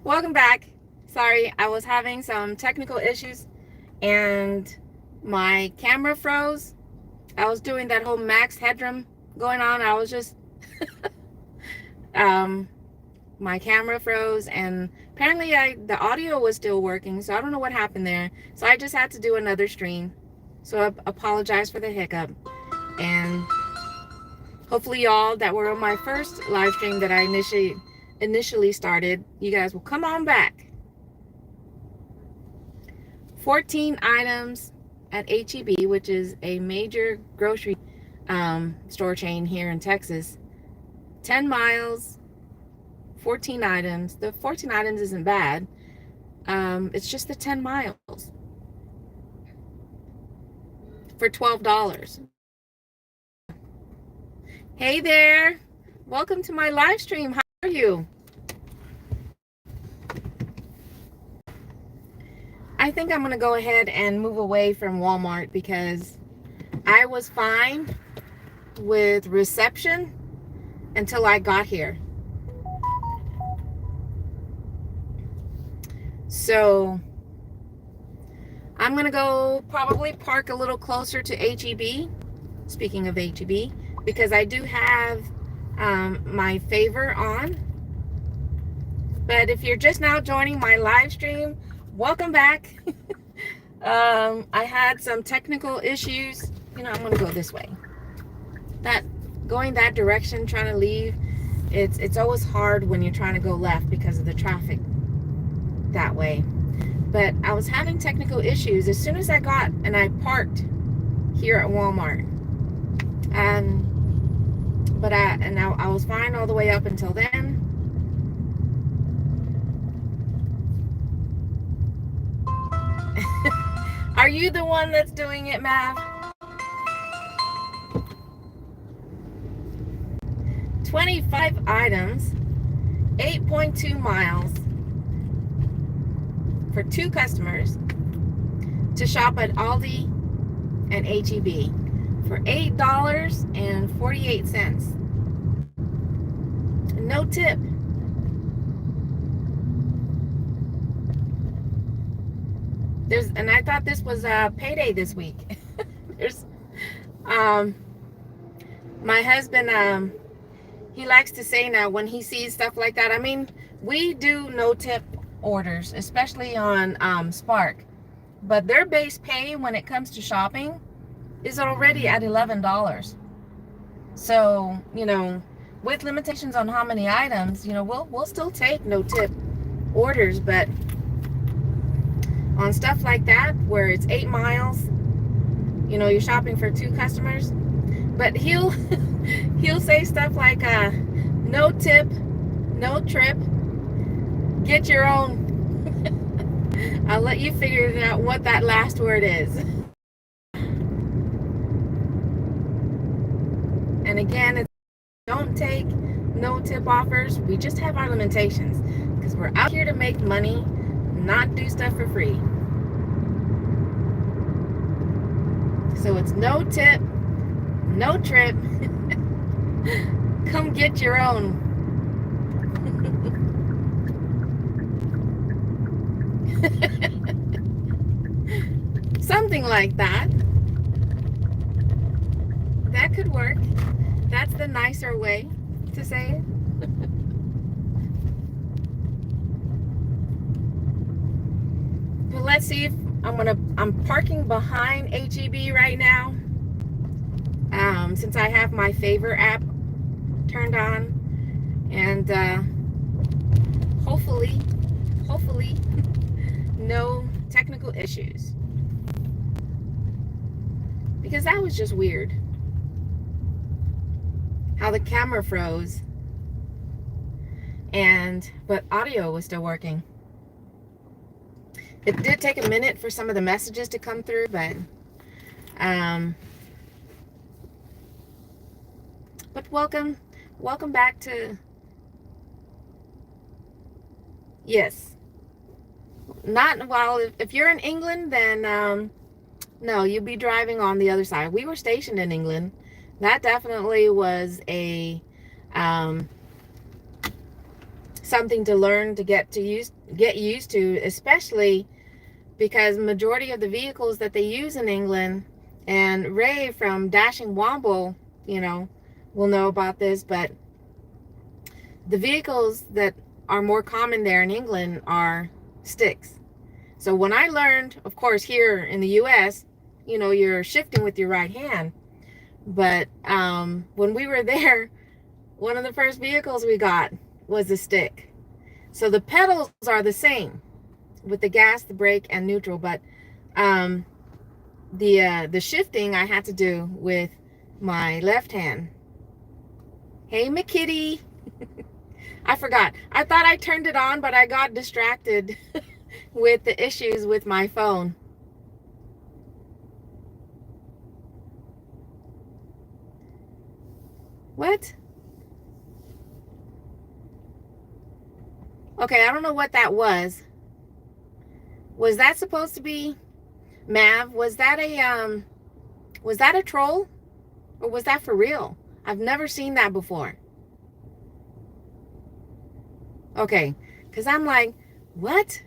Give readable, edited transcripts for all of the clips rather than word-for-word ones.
Welcome back. Sorry, I was having some technical issues and my camera froze. I was doing that whole max headroom going on. I was just, um, my camera froze and apparently the audio was still working. So I don't know what happened there. So I just had to do another stream. So I apologize for the hiccup. And hopefully y'all that were on my first live stream that I initially started, you guys will come on back. 14 items at HEB, which is a major grocery store chain here in Texas. 10 miles, 14 items. The 14 items isn't bad. It's just the 10 miles for $12. Hey there. Welcome to my live stream. How are you? I think I'm going to go ahead and move away from Walmart because I was fine with reception until I got here. So I'm going to go probably park a little closer to HEB, speaking of HEB, because I do have my favor on. But if you're just now joining my live stream, welcome back. I had some technical issues. You know, I'm going to go this way. Going that direction, trying to leave, it's always hard when you're trying to go left because of the traffic that way. But I was having technical issues as soon as I parked here at Walmart. But I was fine all the way up until then. Are you the one that's doing it, Mav? 25 items, 8.2 miles for 2 customers to shop at Aldi and HEB for $8.48. No tip. And I thought this was payday this week. My husband, he likes to say now when he sees stuff like that, I mean, we do no tip orders, especially on Spark, but their base pay when it comes to shopping is already at $11. So, you know, with limitations on how many items, you know, we'll still take no tip orders, but on stuff like that where it's 8 miles, you know, you're shopping for 2 customers, but he'll say stuff like no tip, no trip, get your own. I'll let you figure out what that last word is. And again, it's don't take no tip offers. We just have our limitations because we're out here to make money, not do stuff for free. So it's no tip, no trip. Come get your own. Something like that. That could work. That's the nicer way to say it. But let's see if I'm parking behind HEB right now. Since I have my favor app turned on, and hopefully no technical issues, because that was just weird how the camera froze but audio was still working. It did take a minute for some of the messages to come through, but welcome back to, yes. Not, well, if you're in England, then no, you'll be driving on the other side. We were stationed in England. That definitely was a something to learn to get used to, especially because majority of the vehicles that they use in England, and Ray from Dashing Womble, will know about this, but the vehicles that are more common there in England are sticks. So when I learned, of course, here in the US, you're shifting with your right hand. But when we were there, one of the first vehicles we got was a stick. So the pedals are the same with the gas, the brake, and neutral, but the shifting I had to do with my left hand. Hey, McKitty. I forgot. I thought I turned it on, but I got distracted with the issues with my phone. What? Okay, I don't know what that was. Was that supposed to be Mav? Was that a troll? Or was that for real? I've never seen that before. Okay, because I'm like, what?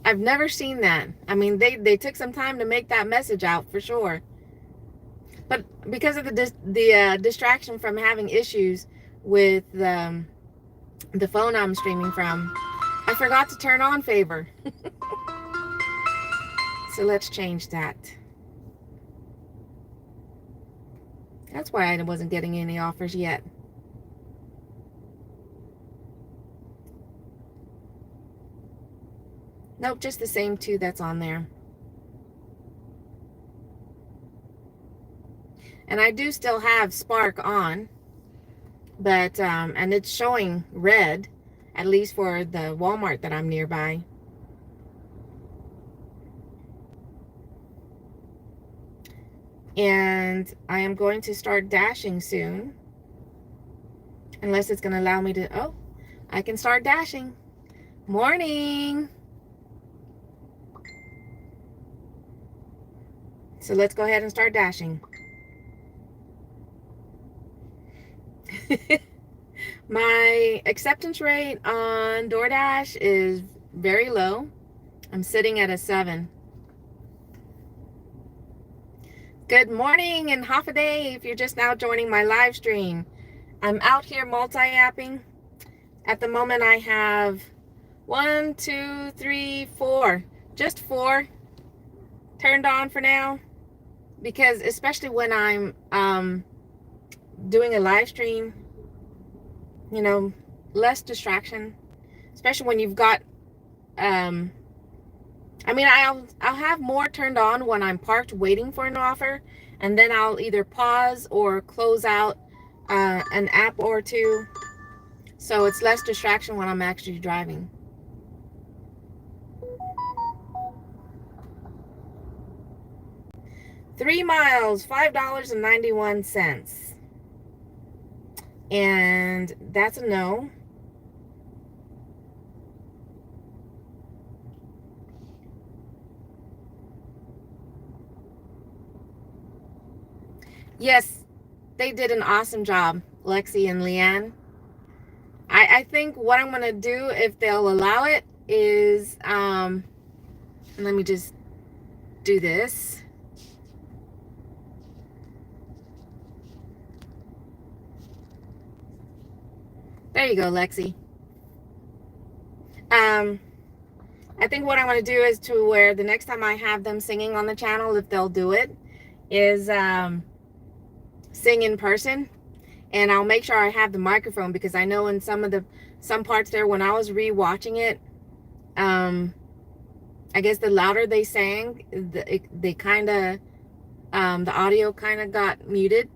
I've never seen that. I mean, they took some time to make that message out for sure. But because of the distraction from having issues with the phone I'm streaming from, I forgot to turn on favor. So let's change that. That's why I wasn't getting any offers yet. Nope, just the same two that's on there. And I do still have Spark on, but and it's showing red, at least for the Walmart that I'm nearby. And I am going to start dashing soon, unless it's going to allow me to. Oh, I can start dashing. Morning. So let's go ahead and start dashing. My acceptance rate on DoorDash is very low. I'm sitting at a 7. Good morning and half a day if you're just now joining my live stream. I'm out here multi-apping. At the moment I have 1, 2, 3, 4. Just 4 turned on for now. Because especially when I'm doing a live stream, less distraction. Especially when you've got I'll have more turned on when I'm parked waiting for an offer, and then I'll either pause or close out an app or two, so it's less distraction when I'm actually driving. $3 miles, $5.91, and that's a no. Yes, they did an awesome job, Lexi and Leanne. I think what I'm going to do, if they'll allow it, is, let me just do this. There you go, Lexi. I think what I'm going to do is to where the next time I have them singing on the channel, if they'll do it, is sing in person, and I'll make sure I have the microphone, because I know in some parts there, when I was re-watching it, I guess the louder they sang, they kind of the audio kind of got muted.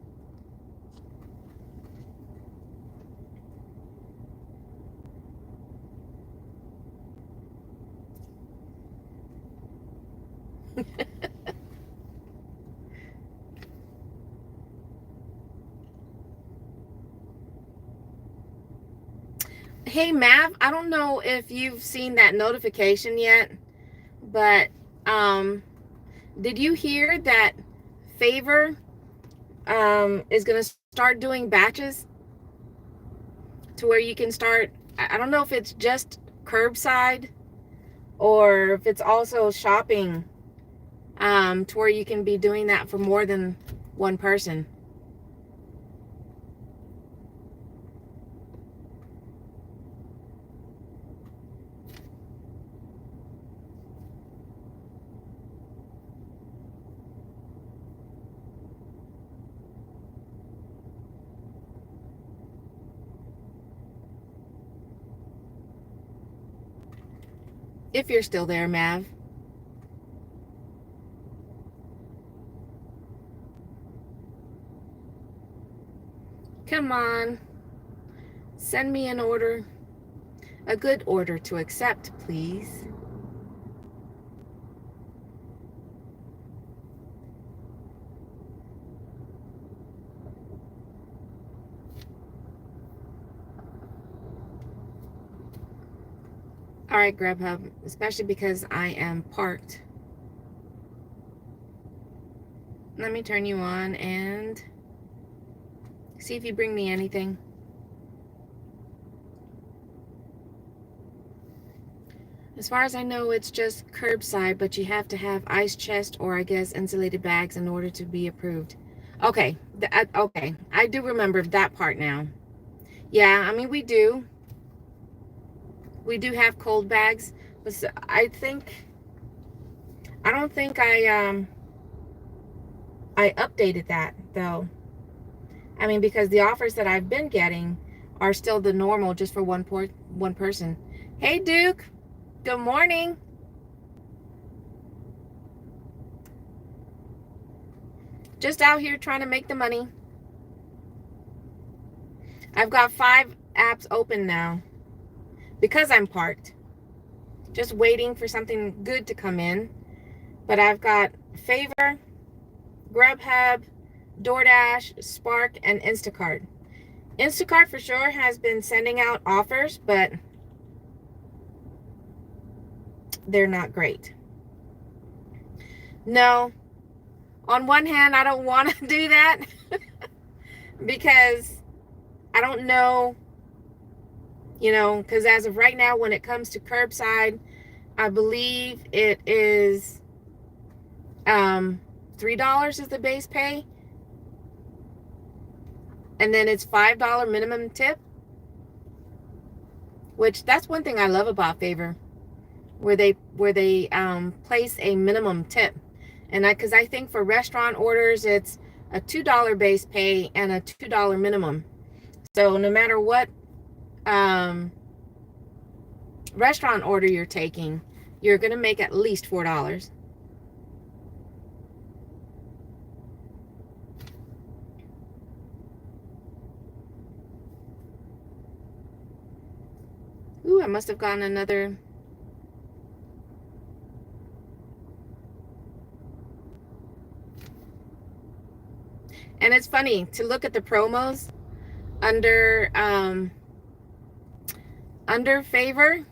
Hey Mav, I don't know if you've seen that notification yet, but did you hear that Favor is going to start doing batches? to where you can start. I don't know if it's just curbside or if it's also shopping, to where you can be doing that for more than one person. If you're still there, Mav. Come on. Send me an order. A good order to accept, please. All right, Grubhub, especially because I am parked. Let me turn you on and see if you bring me anything. As far as I know, it's just curbside, but you have to have ice chest or I guess insulated bags in order to be approved. Okay, okay, I do remember that part now. Yeah, I mean, we do have cold bags, but I don't think I updated that though. I mean, because the offers that I've been getting are still the normal, just for one person. Hey, Duke. Good morning. Just out here trying to make the money. I've got 5 apps open now because I'm parked. Just waiting for something good to come in. But I've got Favor, Grubhub, DoorDash, Spark, and Instacart. Instacart for sure has been sending out offers, but they're not great. No. On one hand, I don't want to do that because I don't know, because as of right now, when it comes to curbside, I believe it is $3 is the base pay, and then it's $5 minimum tip, which that's one thing I love about Favor, where they place a minimum tip. And because I think for restaurant orders, it's a $2 base pay and a $2 minimum. So no matter what restaurant order you're taking, you're going to make at least $4. Ooh, I must have gotten another. And it's funny to look at the promos under Favor,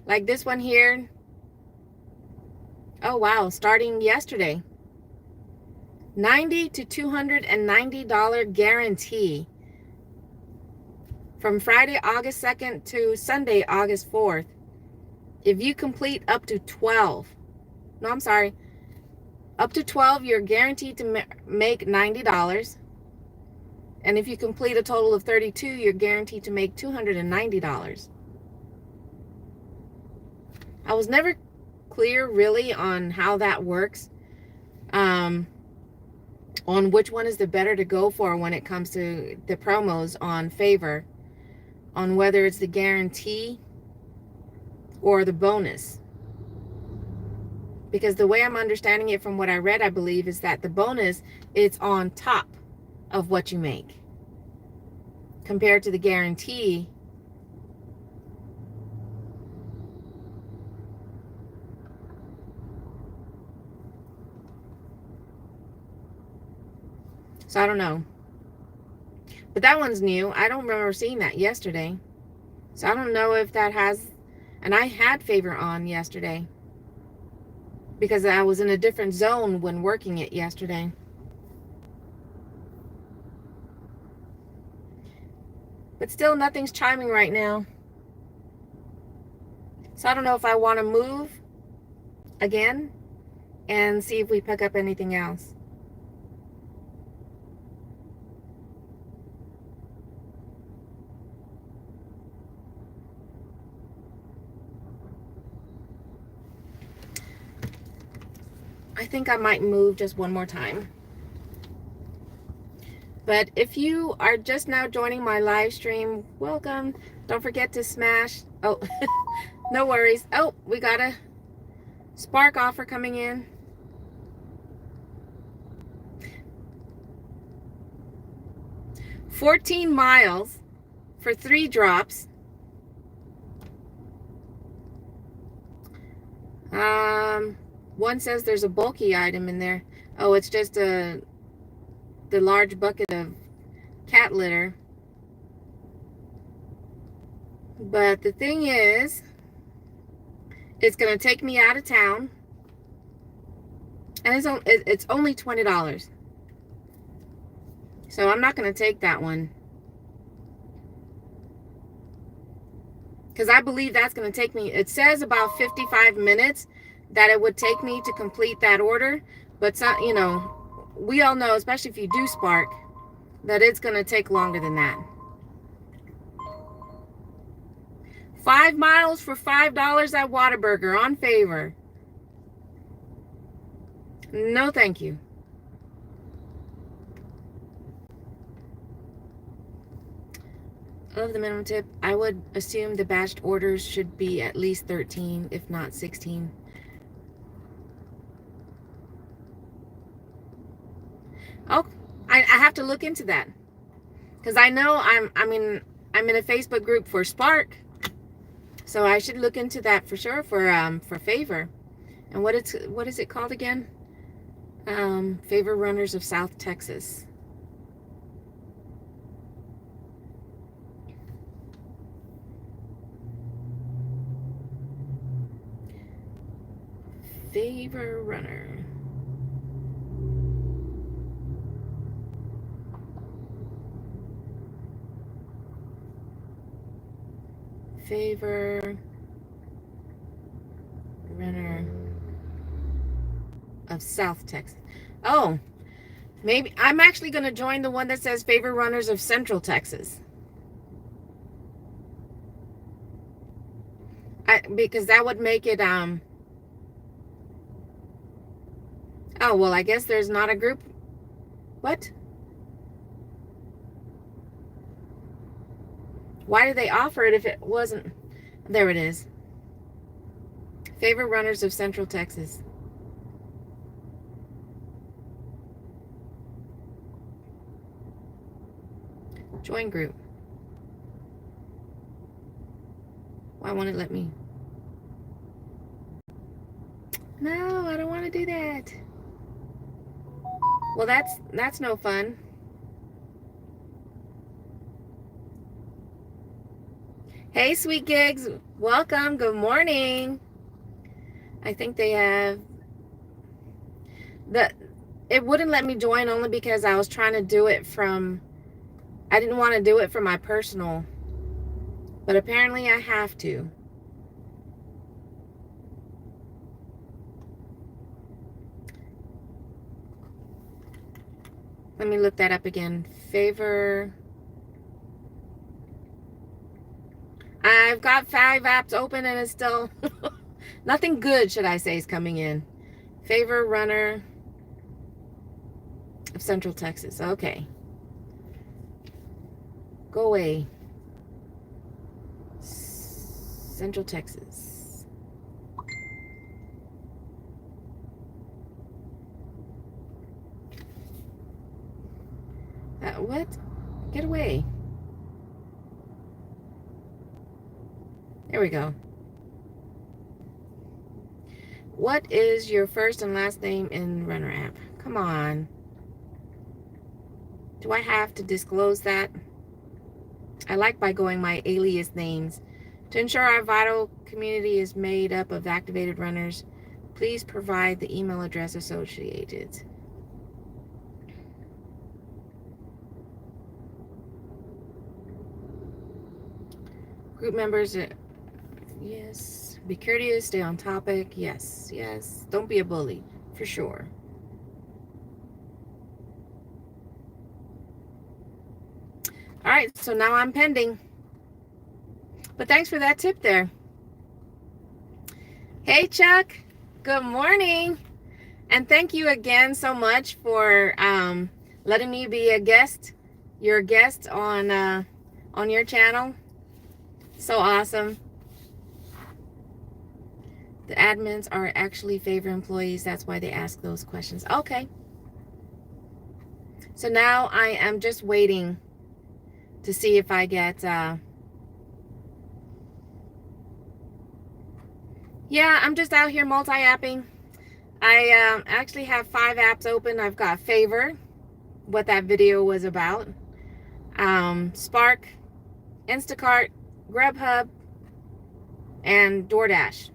like this one here. Oh wow, starting yesterday. $90 to $290 guarantee from Friday, August 2nd to Sunday, August 4th. If you complete up to 12, no, I'm sorry, up to 12, you're guaranteed to make $90. And if you complete a total of 32, you're guaranteed to make $290. I was never clear really on how that works, on which one is the better to go for when it comes to the promos on Favor, on whether it's the guarantee or the bonus. Because the way I'm understanding it from what I read, I believe, is that the bonus is on top of what you make compared to the guarantee. So I don't know. But that one's new. I don't remember seeing that yesterday. So I don't know if that has, and I had Favor on yesterday because I was in a different zone when working it yesterday. But still, nothing's chiming right now. So I don't know if I want to move again and see if we pick up anything else. I think I might move just one more time. But if you are just now joining my live stream, welcome. Don't forget to smash. Oh, no worries. Oh, we got a Spark offer coming in. $14 miles for 3 drops. One says there's a bulky item in there. Oh, it's just the large bucket of cat litter. But the thing is, it's going to take me out of town. And it's only $20. So I'm not going to take that one. Because I believe that's going to take me, it says about 55 minutes that it would take me to complete that order. But, you know, we all know, especially if you do Spark, that it's going to take longer than that. 5 miles for $5 at Whataburger on Favor. No, thank you. Of the minimum tip, I would assume the batched orders should be at least 13, if not 16. Oh, I have to look into that, because I know I'm in a Facebook group for Spark, so I should look into that for sure for Favor. And what is it called again? Favor Runners of South Texas. Favor Runner. Favor Runner of South Texas. Oh, maybe I'm actually going to join the one that says Favor Runners of Central Texas. Because that would make it oh, well, I guess there's not a group. What? Why did they offer it if it wasn't? There it is. Favor Runners of Central Texas. Join group. Why won't it let me? No, I don't want to do that. Well, that's no fun. Hey, Sweet Gigs. Welcome. Good morning. I think they have it wouldn't let me join only because I was trying to do it from, I didn't want to do it from my personal, but apparently I have to. Let me look that up again. Favor. I've got 5 apps open and it's still nothing good, should I say, is coming in. Favor Runner of Central Texas. Okay. Go away. Central Texas. What? Get away. There we go. What is your first and last name in Runner app? Come on. Do I have to disclose that? I like by going my alias names. To ensure our vital community is made up of activated runners, please provide the email address associated. Group members, yes. Be courteous, stay on topic. Yes, yes. Don't be a bully, for sure. All right, so now I'm pending. But thanks for that tip there. Hey, Chuck. Good morning. And thank you again so much for letting me be a guest, your guest on your channel. So awesome. The admins are actually favor employees. That's why they ask those questions. Okay. So now I am just waiting to see if I get... yeah, I'm just out here multi-apping. I actually have 5 apps open. I've got Favor, what that video was about, Spark, Instacart, Grubhub, and DoorDash.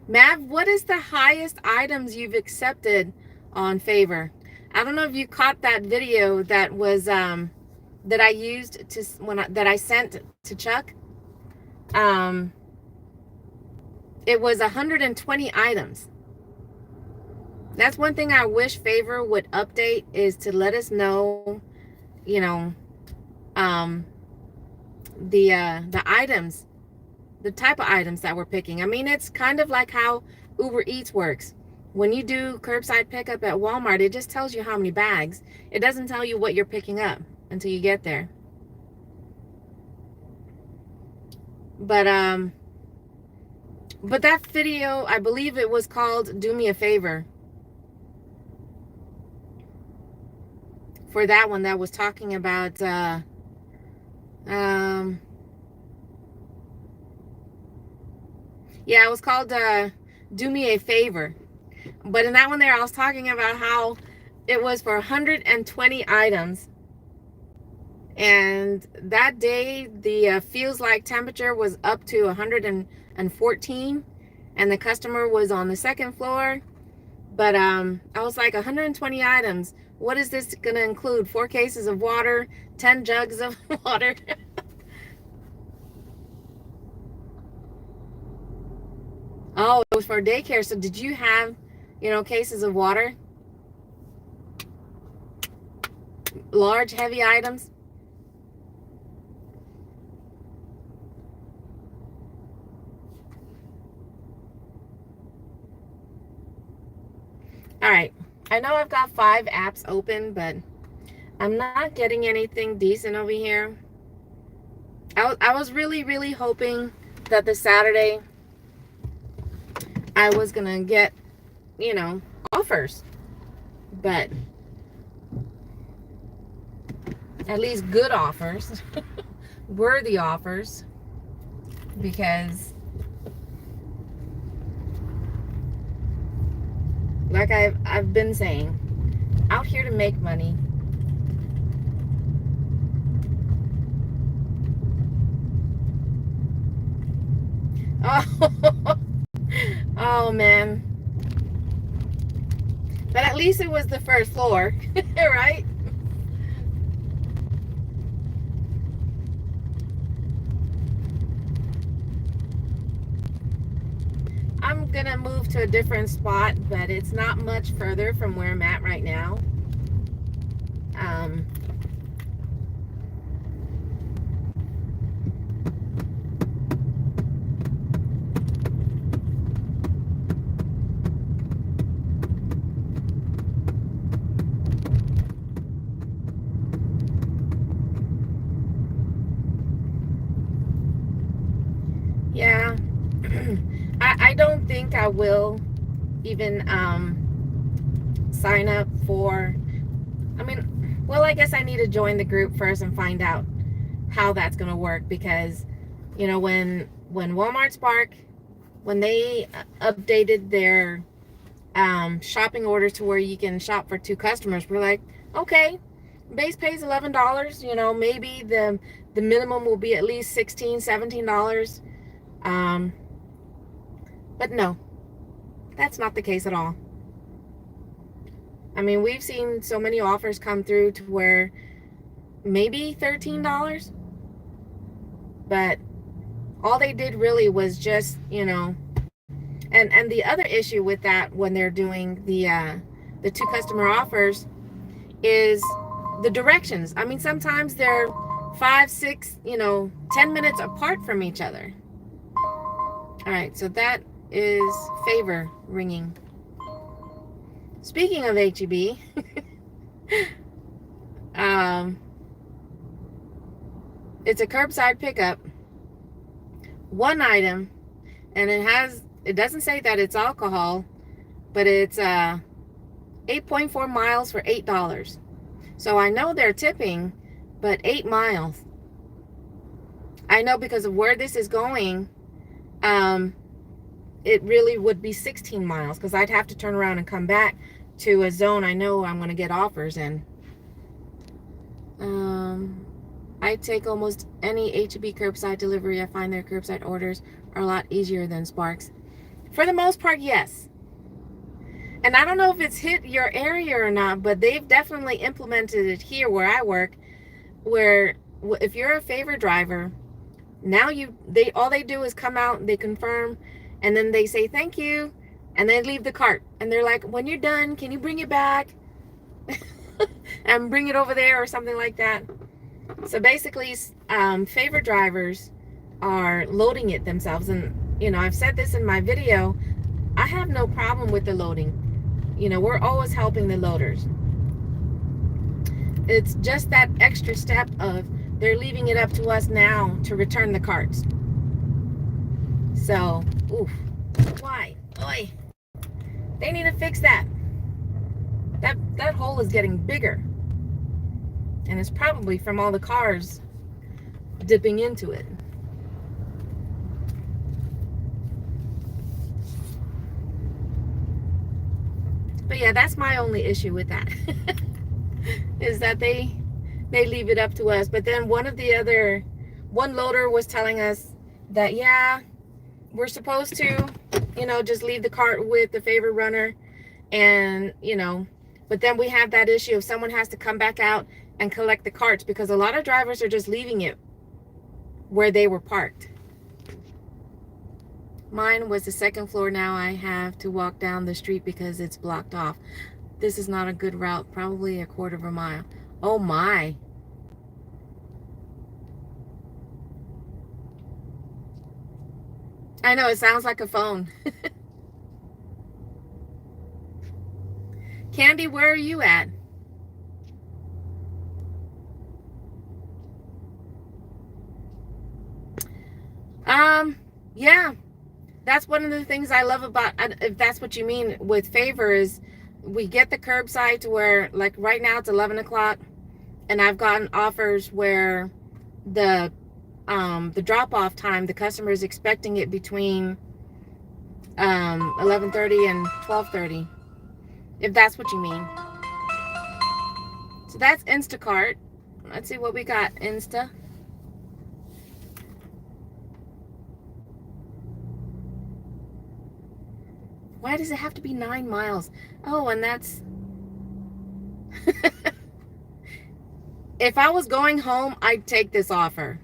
Mav, what is the highest items you've accepted on Favor? I don't know if you caught that video that was that I used to that I sent to Chuck. It was 120 items. That's one thing I wish Favor would update, is to let us know, you know, the items, the type of items that we're picking. I mean, it's kind of like how Uber Eats works. When you do curbside pickup at Walmart, it just tells you how many bags. It doesn't tell you what you're picking up until you get there. But that video, I believe it was called "Do Me a Favor." For that one, that was talking about yeah, it was called "Do Me a Favor." But in that one there, I was talking about how it was for 120 items. And that day, the feels like temperature was up to 114. And the customer was on the second floor. But I was like, 120 items. What is this going to include? 4 cases of water, 10 jugs of water. Oh, it was for daycare. So did you have, you know, cases of water? Large, heavy items? All right. I know I've got 5 apps open, but I'm not getting anything decent over here. I was really hoping that this Saturday I was going to get, you know, offers. But at least good offers. Worthy offers. Because like I've been saying, out here to make money. Oh, oh man. But at least it was the first floor, right? I'm gonna move to a different spot, but it's not much further from where I'm at right now. Yeah. I don't think I will even sign up for, I mean, well, I guess I need to join the group first and find out how that's going to work, because, you know, when Walmart Spark, when they updated their shopping orders to where you can shop for 2 customers, we're like, okay, base pays $11, you know, maybe the minimum will be at least $16, $17. But no, That's not the case at all. I mean, we've seen so many offers come through to where maybe $13, but all they did really was just, you know, and the other issue with that when they're doing the 2 customer offers is the directions. I mean, sometimes they're 5, 6, you know, 10 minutes apart from each other. All right, so that is favor ringing. Speaking of HEB, it's a curbside pickup, one item, and it doesn't say that it's alcohol, but it's 8.4 miles for $8. So I know they're tipping, but 8 miles. I know because of where this is going, it really would be 16 miles because I'd have to turn around and come back to a zone I know I'm going to get offers in. I take almost any HEB curbside delivery. I find their curbside orders are a lot easier than Sparks. For the most part, yes. And I don't know if it's hit your area or not, but they've definitely implemented it here where I work, where if you're a favor driver, now all they do is come out, they confirm, and then they say thank you, and they leave the cart. And they're like, when you're done, can you bring it back and bring it over there or something like that? So basically, favor drivers are loading it themselves. And, you know, I've said this in my video, I have no problem with the loading. You know, we're always helping the loaders. It's just that extra step of they're leaving it up to us now to return the carts. So, oof. Why? Oy. They need to fix that. That hole is getting bigger. And it's probably from all the cars dipping into it. But yeah, that's my only issue with that. Is that they leave it up to us. But then one loader was telling us that, yeah, we're supposed to, you know, just leave the cart with the favor runner. And, you know, but then we have that issue of someone has to come back out and collect the carts because a lot of drivers are just leaving it where they were parked. Mine was the second floor. Now I have to walk down the street because it's blocked off. This is not a good route, probably a quarter of a mile. Oh my. I know, it sounds like a phone. Candy, where are you at? Yeah, that's one of the things I love about, if that's what you mean with favor, is we get the curbside to where, like right now it's 11 o'clock, and I've gotten offers where the drop-off time, the customer is expecting it between 11:30 and 12:30, if that's what you mean. So that's Instacart. Let's see what we got. Insta. Why does it have to be 9 miles? Oh, and that's... If I was going home, I'd take this offer.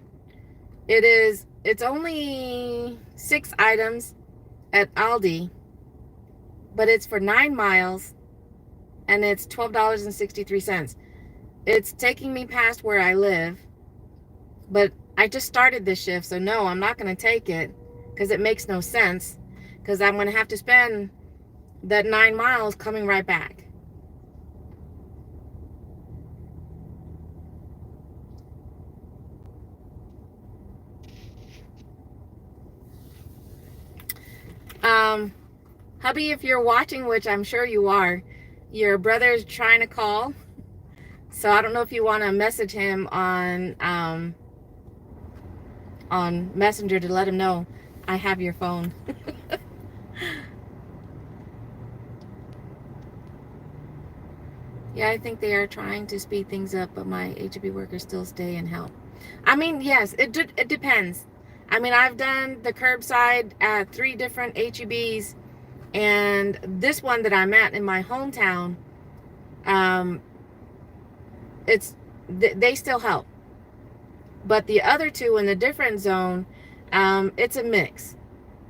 It's only 6 items at Aldi, but it's for 9 miles, and it's $12.63. It's taking me past where I live, but I just started this shift, so no, I'm not going to take it because it makes no sense, because I'm going to have to spend that 9 miles coming right back. Hubby, if you're watching, which I'm sure you are, your brother's trying to call. So I don't know if you want to message him on Messenger to let him know I have your phone. Yeah, I think they are trying to speed things up, but my HEB workers still stay and help. I mean, yes, it depends. I mean, I've done the curbside at 3 different HEBs And this one that I'm at in my hometown, um, they still help. But the other two in a different zone, it's a mix.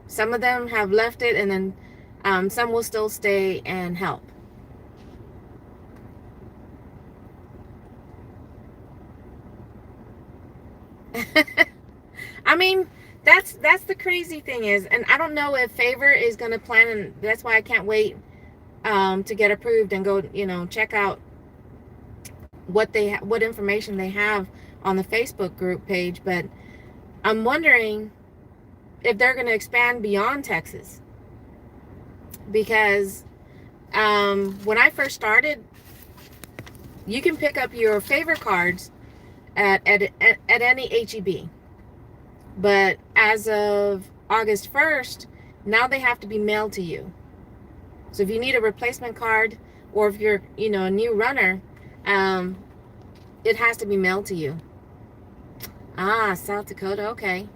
Some of them have left it, and then some will still stay and help. I mean, that's the crazy thing is, and I don't know if Favor is going to plan, and that's why I can't wait to get approved and go, check out what information they have on the Facebook group page. But I'm wondering if they're going to expand beyond Texas, because when I first started, you can pick up your Favor cards at any HEB. But as of August 1st, now they have to be mailed to you. So if you need a replacement card, or if you're, a new runner, it has to be mailed to you. Ah, South Dakota, okay.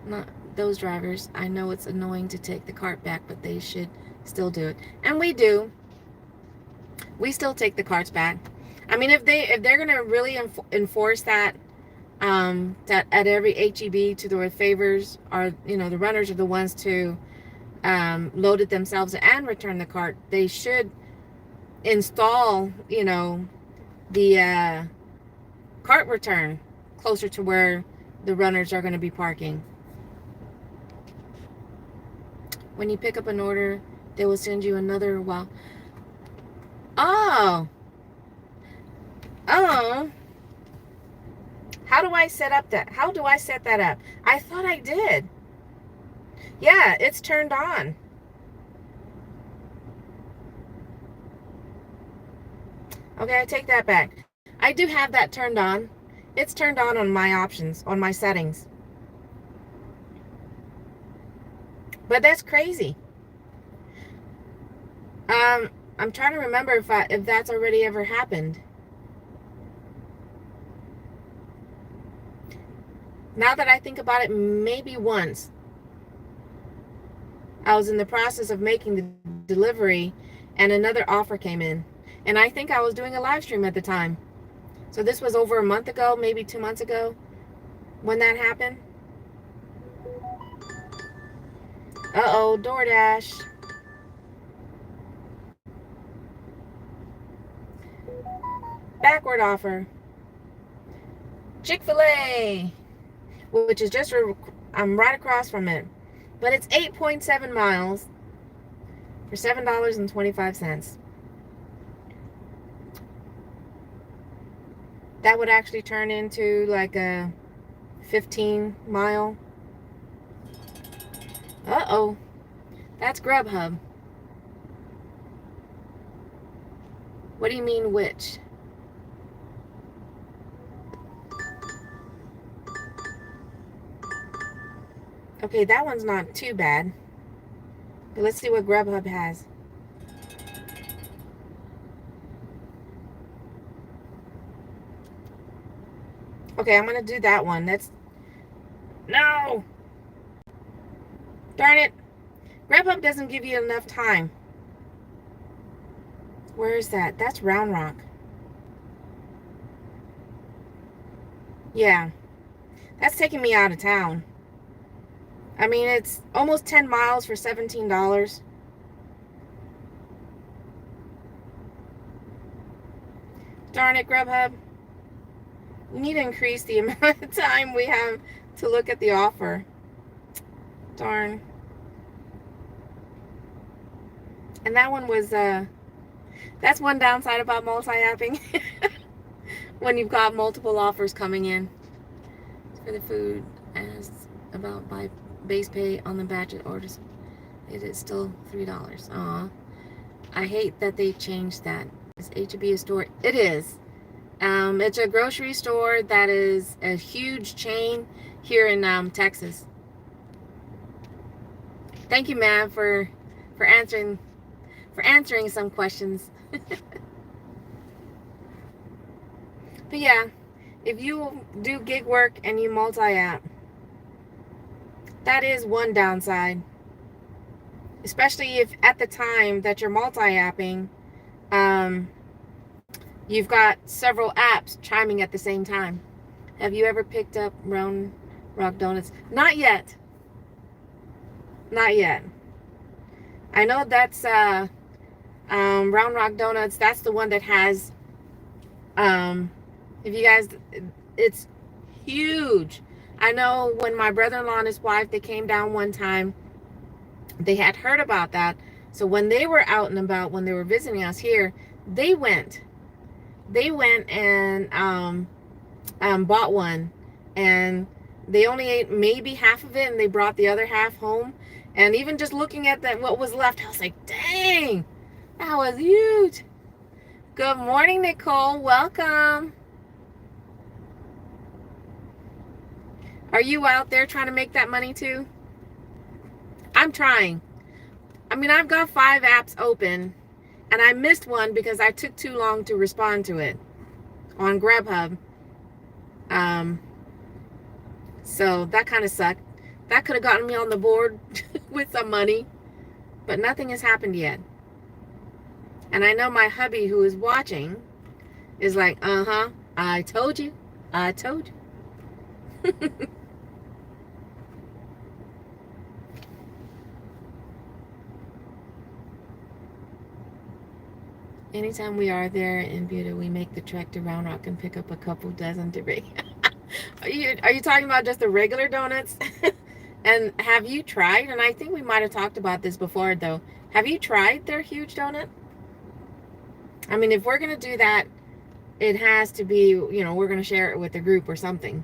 Not those drivers. I know it's annoying to take the cart back, but they should still do it. And we do. We still take the carts back. I mean, if they're gonna really enforce that, that at every HEB to the Favors are, the runners are the ones to load it themselves and return the cart, they should install, the cart return closer to where the runners are going to be parking. When you pick up an order, they will send you another. Wow. Oh. How do I set that up? I thought I did. Yeah, it's turned on. Okay, I take that back. I do have that turned on. It's turned on my options, on my settings. But that's crazy. I'm trying to remember if that's already ever happened. Now that I think about it, maybe once. I was in the process of making the delivery, and another offer came in. And I think I was doing a live stream at the time. So this was over a month ago, maybe 2 months ago, when that happened. Uh-oh, DoorDash. Backward offer. Chick-fil-A, which is just, I'm right across from it. But it's 8.7 miles for $7.25. That would actually turn into like a 15-mile. Uh-oh. That's Grubhub. What do you mean, which? Okay, that one's not too bad. But let's see what Grubhub has. Okay, I'm going to do that one. No! Darn it. Grubhub doesn't give you enough time. Where is that? That's Round Rock. Yeah. That's taking me out of town. I mean, it's almost 10 miles for $17. Darn it, Grubhub. We need to increase the amount of time we have to look at the offer. Darn. And that one was, that's one downside about multi-apping. When you've got multiple offers coming in. For the food, as about by base pay on the batch of orders, it is still $3. Aw. I hate that they changed that. Is HEB a store? It is. It's a grocery store that is a huge chain here in Texas. Thank you, Mav, for answering some questions. But yeah, if you do gig work and you multi-app, That is one downside, especially if at the time that you're multi-apping, um, you've got several apps chiming at the same time. Have you ever picked up Round Rock Donuts? Not yet. Not yet. I know that's Round Rock Donuts. That's the one that has, if you guys, it's huge. I know when my brother-in-law and his wife, they came down one time, they had heard about that. So when they were out and about, when they were visiting us here, they went. They went and bought one, and they only ate maybe half of it, and they brought the other half home. And even just looking at that, what was left, I was like, dang, that was huge. Good morning, Nicole. Welcome. Are you out there trying to make that money too? I'm trying. I mean, I've got 5 apps open, and I missed one because I took too long to respond to it on Grubhub. So that kind of sucked. That could have gotten me on the board with some money, but nothing has happened yet. And I know my hubby, who is watching, is like, I told you. I told you. Anytime we are there in Buda, we make the trek to Round Rock and pick up a couple dozen to bring. Are you talking about just the regular donuts? And have you tried, and I think we might have talked about this before though, have you tried their huge donut? I mean, if we're going to do that, it has to be, we're going to share it with the group or something.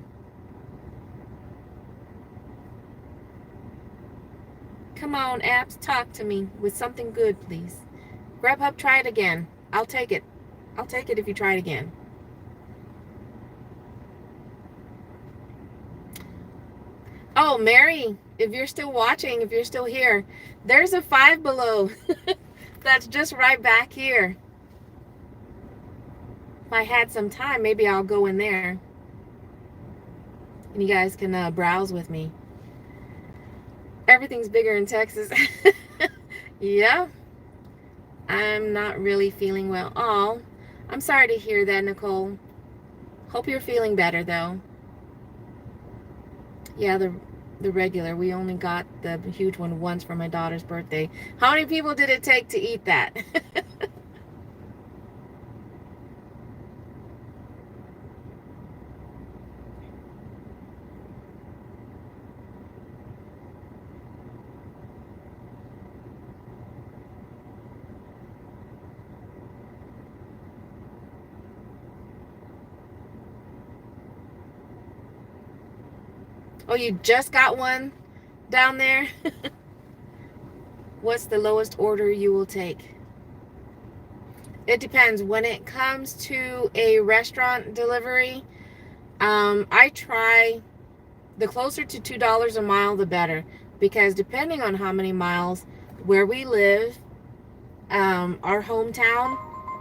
Come on, apps, talk to me with something good, please. Grubhub, try it again. I'll take it. I'll take it if you try it again. Oh, Mary, if you're still watching, if you're still here, there's a Five Below that's just right back here. If I had some time, maybe I'll go in there and you guys can browse with me. Everything's bigger in Texas. Yeah, I'm not really feeling well. Oh, I'm sorry to hear that, Nicole. Hope you're feeling better though. Yeah, the regular. We only got the huge one once for my daughter's birthday. How many people did it take to eat that? Oh, you just got one down there? What's the lowest order you will take? It depends. When it comes to a restaurant delivery, I try, the closer to $2 a mile, the better. Because depending on how many miles, where we live, our hometown,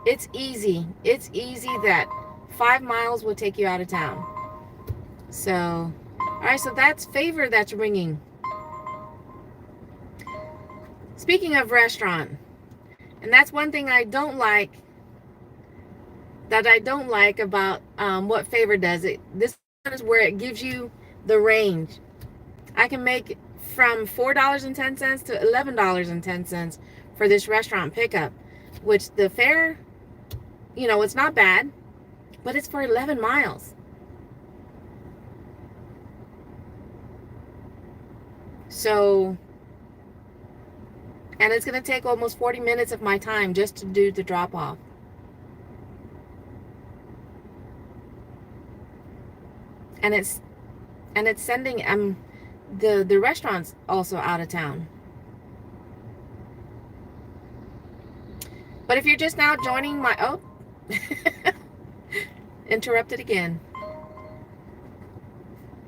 it's easy. It's easy that 5 miles will take you out of town. So, all right, so that's Favor that's ringing. Speaking of restaurant, and that's one thing I don't like, about what Favor does. This one is where it gives you the range. I can make from $4.10 to $11.10 for this restaurant pickup, which the fare, it's not bad, but it's for 11 miles. So, and it's going to take almost 40 minutes of my time just to do the drop off. And it's sending the restaurants also out of town. But if you're just now joining my interrupted again.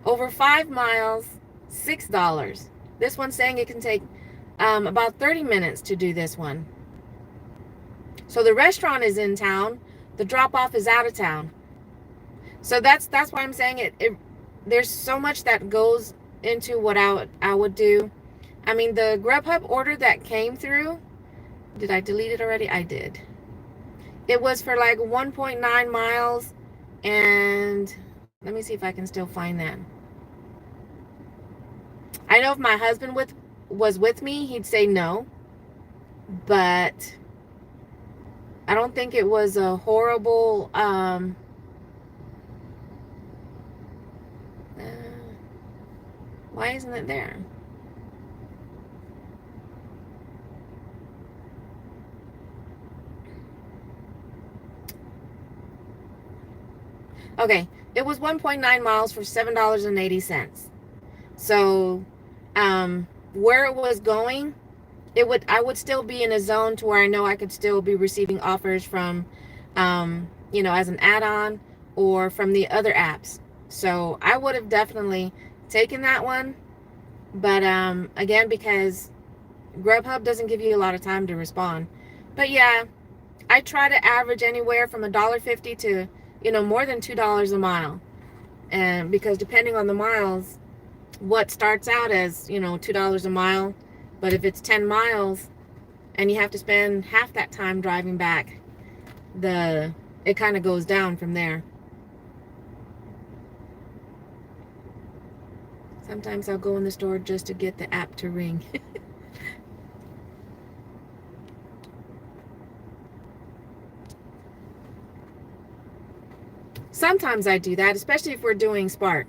Over 5 miles, $6. This one's saying it can take about 30 minutes to do this one. So the restaurant is in town, the drop off is out of town. So that's why I'm saying it there's so much that goes into what I would do. I mean, the Grubhub order that came through, did I delete it already? I did. It was for like 1.9 miles, and let me see if I can still find that. I know if my husband was with me, he'd say no, but I don't think it was a horrible why isn't it there? Okay, it was 1.9 miles for $7.80. So, where it was going, I would still be in a zone to where I know I could still be receiving offers from, as an add-on or from the other apps. So I would have definitely taken that one. But again, because Grubhub doesn't give you a lot of time to respond. But yeah, I try to average anywhere from $1.50 to, more than $2 a mile. And because depending on the miles, what starts out as, $2 a mile, but if it's 10 miles and you have to spend half that time driving back, it kind of goes down from there. Sometimes I'll go in the store just to get the app to ring. Sometimes I do that, especially if we're doing Spark.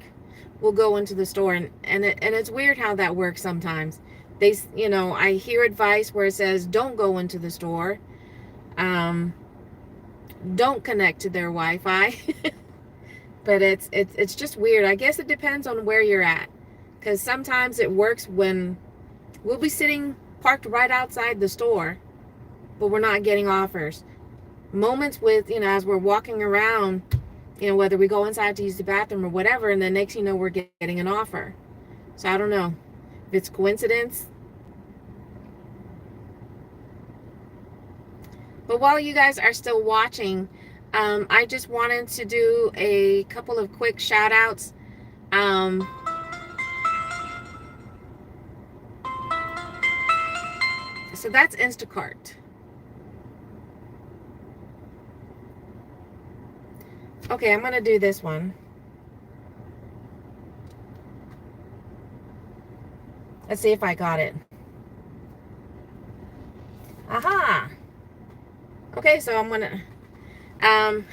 We'll go into the store, and it's weird how that works sometimes. I hear advice where it says don't go into the store, don't connect to their Wi-Fi. But it's just weird. I guess it depends on where you're at, because sometimes it works when we'll be sitting parked right outside the store, but we're not getting offers. Moments with, as we're walking around, whether we go inside to use the bathroom or whatever, and then next you know we're getting an offer. So I don't know if it's coincidence. But while you guys are still watching, I just wanted to do a couple of quick shout outs. So that's Instacart. Okay, I'm going to do this one. Let's see if I got it. Aha! Okay, so I'm going to...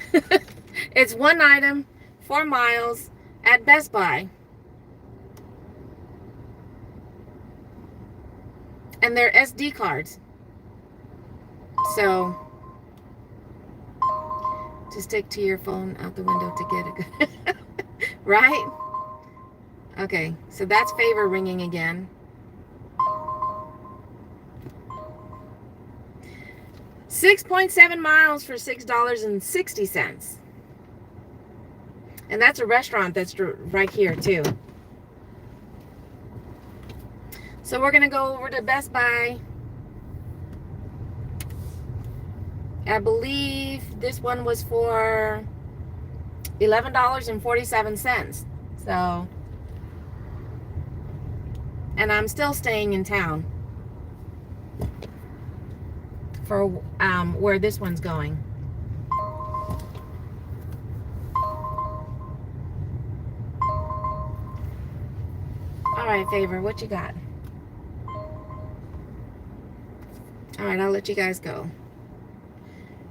it's one item, 4 miles, at Best Buy. And they're SD cards. So... just stick to your phone out the window to get it. Right? Okay, so that's Favor ringing again. 6.7 miles for $6.60. And that's a restaurant that's right here too. So we're gonna go over to Best Buy. I believe this one was for $11.47. So, and I'm still staying in town for where this one's going. All right, Favor, what you got? All right, I'll let you guys go.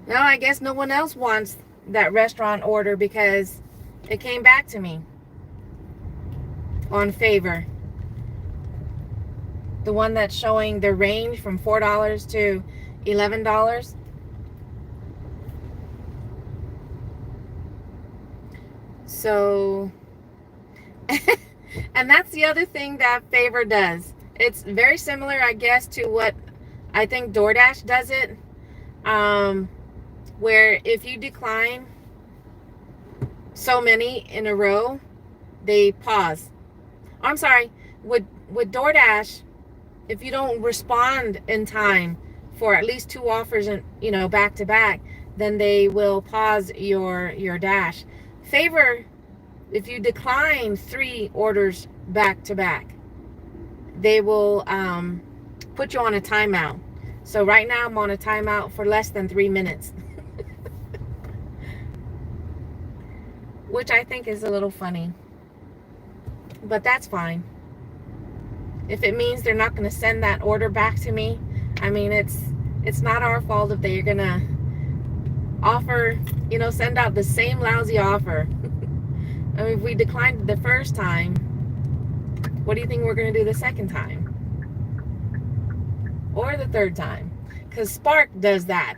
No, I guess no one else wants that restaurant order because it came back to me on Favor. The one that's showing the range from $4 to $11. So, and that's the other thing that Favor does. It's very similar, I guess, to what I think DoorDash does it. Where if you decline so many in a row, they pause. I'm sorry, with DoorDash, if you don't respond in time for at least 2 offers and back to back, then they will pause your dash. Favor, if you decline 3 orders back to back. They will put you on a timeout. So right now I'm on a timeout for less than 3 minutes, which I think is a little funny, but that's fine. If it means they're not going to send that order back to me, I mean, it's not our fault if they're going to offer, send out the same lousy offer. I mean, if we declined the first time, what do you think we're going to do the second time? Or the third time? Because Spark does that.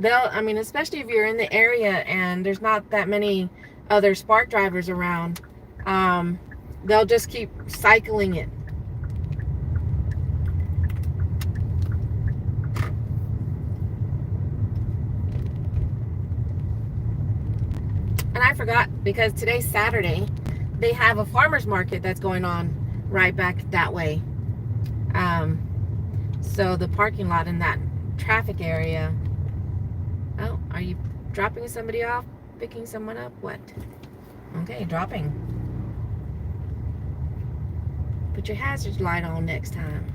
Especially if you're in the area and there's not that many other Spark drivers around, they'll just keep cycling it. And I forgot, because today's Saturday, they have a farmer's market that's going on right back that way. So the parking lot in that traffic area. Oh, are you dropping somebody off? Picking someone up? What? Okay, dropping. Put your hazard light on next time.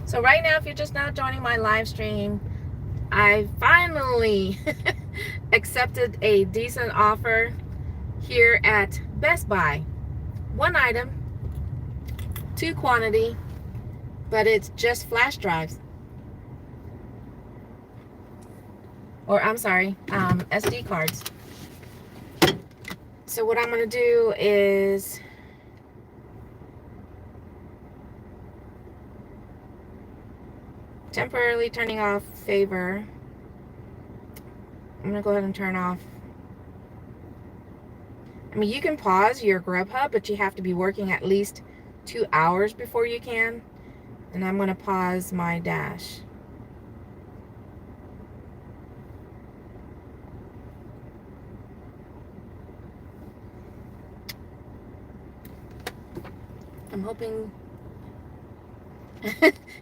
So right now, if you're just now joining my live stream, I finally accepted a decent offer here at Best Buy. 1 item, 2 quantity, but it's just flash drives. Or I'm sorry, SD cards. So what I'm going to do is temporarily turning off favor. I'm going to go ahead and turn off. I mean, you can pause your Grubhub, but you have to be working at least 2 hours before you can. And I'm going to pause my Dash. I'm hoping.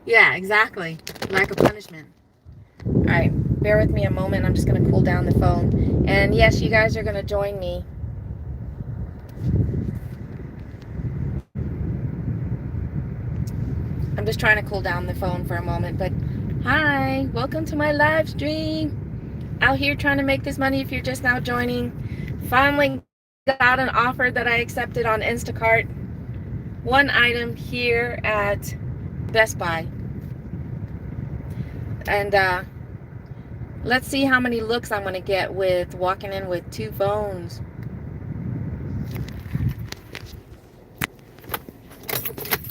Yeah, exactly. Lack of punishment. All right, bear with me a moment. I'm just going to cool down the phone. And yes, you guys are going to join me. I'm just trying to cool down the phone for a moment. But hi, welcome to my live stream. Out here trying to make this money if you're just now joining. Finally got an offer that I accepted on Instacart. 1 item here at Best Buy. And let's see how many looks I'm going to get with walking in with 2 phones.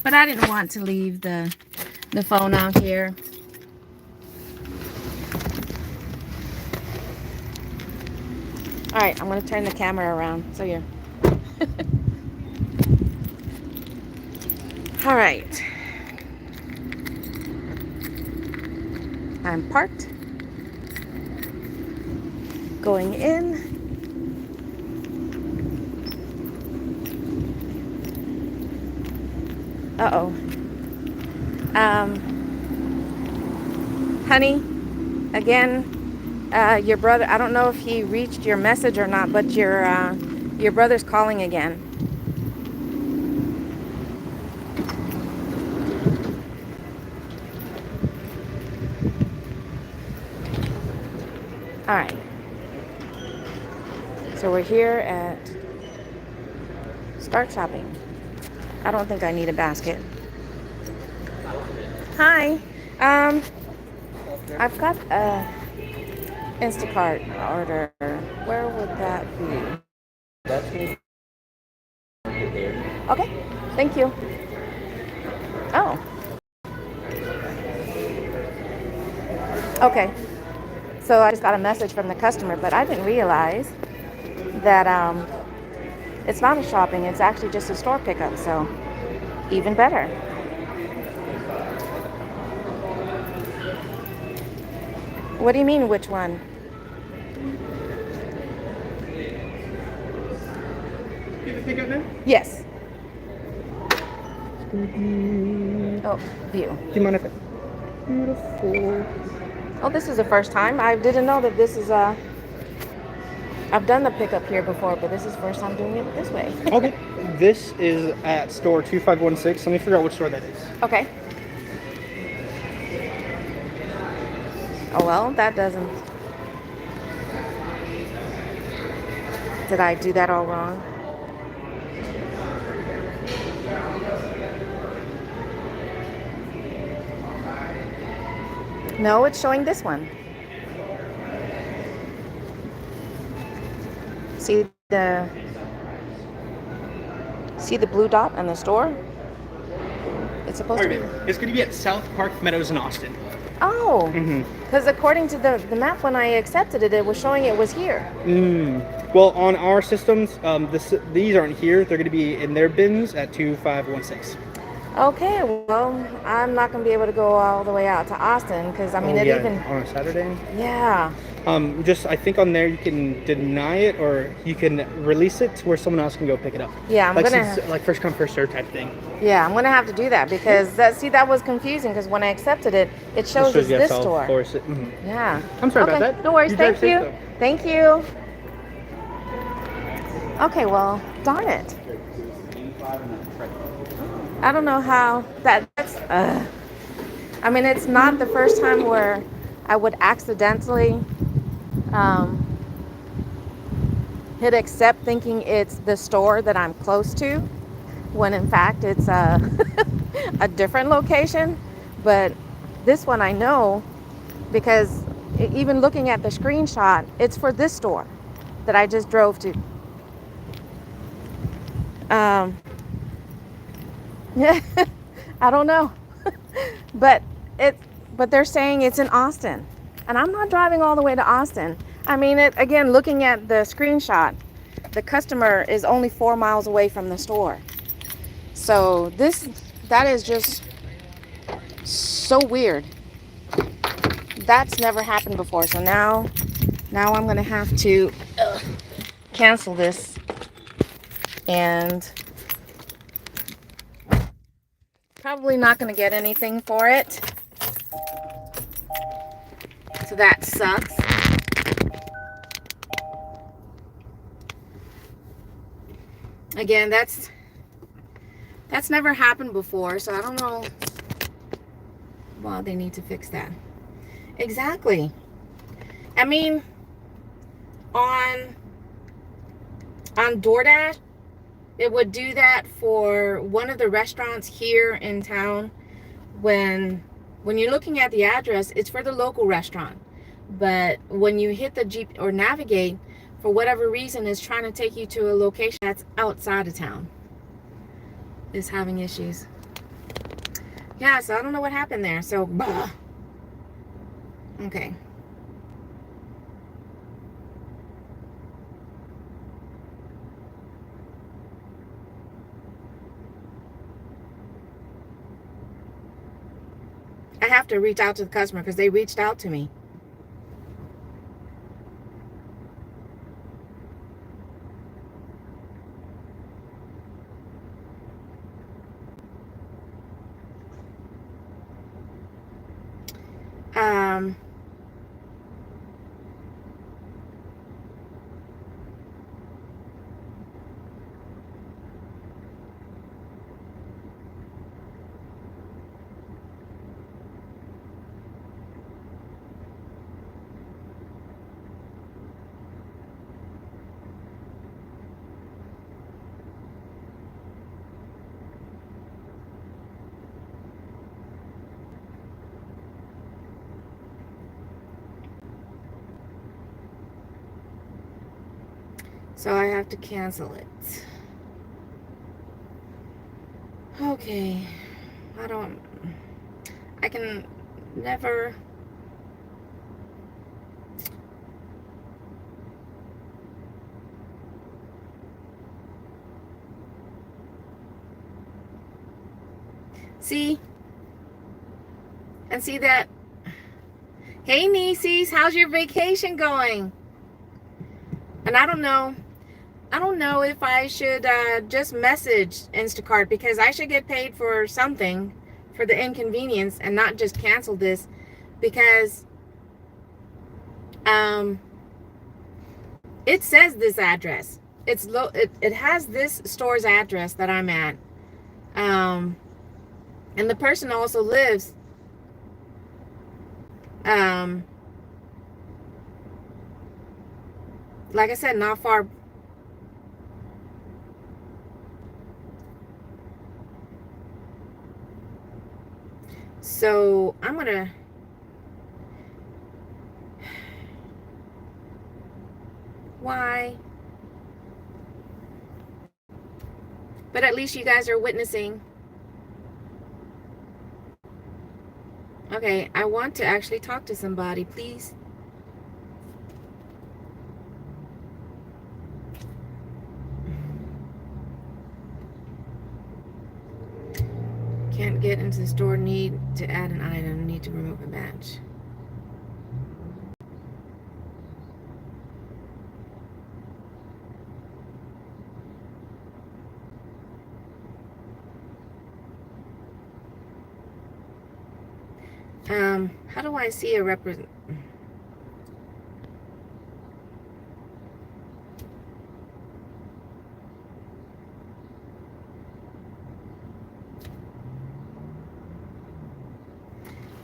But I didn't want to leave the phone out here. All right, I'm going to turn the camera around so you're... All right. I'm parked. Going in. Uh-oh. Honey, again, your brother, I don't know if he reached your message or not, but your brother's calling again. All right. So we're here at Start Shopping. I don't think I need a basket. Hi. I've got a Instacart order. Where would that be? That's me. Okay. Thank you. Oh. Okay. So I just got a message from the customer, but I didn't realize that it's not a shopping. It's actually just a store pickup. So even better. What do you mean, which one? You can pick up now? Yes. Oh, view. Do you mind if I... Beautiful. Oh, this is the first time. I didn't know that this is I've done the pickup here before, but this is the first time doing it this way. Okay. This is at store 2516. Let me figure out which store that is. Okay. Oh, well, that doesn't... Did I do that all wrong? No, it's showing this one. See the blue dot on the store? It's supposed to be... It's going to be at South Park Meadows in Austin. Oh, because according to the map when I accepted it, it was showing it was here. Well, on our systems, these aren't here. They're going to be in their bins at 2516. Okay, well, I'm not going to be able to go all the way out to Austin because, I mean, even... on a Saturday? Yeah. I think on there you can deny it or you can release it to where someone else can go pick it up. Yeah, like first come, first serve type thing. Yeah, I'm going to have to do that because, that was confusing because when I accepted it, it shows as this store. Yeah. I'm sorry about that. No worries. Thank you. Thank you. Okay, well, darn it. I don't know how that's I mean, it's not the first time where I would accidentally hit accept thinking it's the store that I'm close to when in fact it's a different location. But this one I know because even looking at the screenshot, it's for this store that I just drove to. Yeah, I don't know, but they're saying it's in Austin, and I'm not driving all the way to Austin. I mean, again, looking at the screenshot, the customer is only 4 miles away from the store. So that is just so weird. That's never happened before. So now I'm gonna have to cancel this and probably not going to get anything for it. So that sucks. Again, that's never happened before, so I don't know. Well, they need to fix that. Exactly. I mean, on DoorDash, it would do that for one of the restaurants here in town. When you're looking at the address, it's for the local restaurant. But when you hit the Jeep or navigate, for whatever reason, it's trying to take you to a location that's outside of town. It's having issues. Yeah, so I don't know what happened there. So, bah. Okay. I have to reach out to the customer because they reached out to me. So I have to cancel it. Okay. I can never... See? And see that... Hey, nieces, how's your vacation going? And I don't know. I don't know if I should just message Instacart, because I should get paid for something for the inconvenience and not just cancel this, because it says this address. It has this store's address that I'm at. And the person also lives like I said, not far. So I'm gonna why? But at least you guys are witnessing. Okay, I want to actually talk to somebody, please. Can't get into the store, need to add an item, need to remove a batch. How do I see a represent?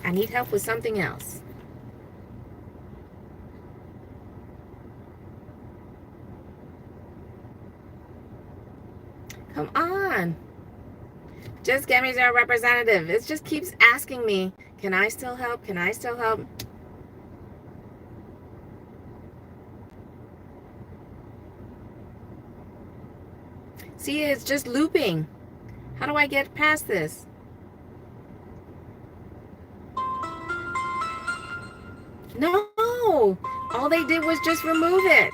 I need help with something else. Come on. Just get me to a representative. It just keeps asking me, can I still help? Can I still help? See, it's just looping. How do I get past this? No. All they did was just remove it.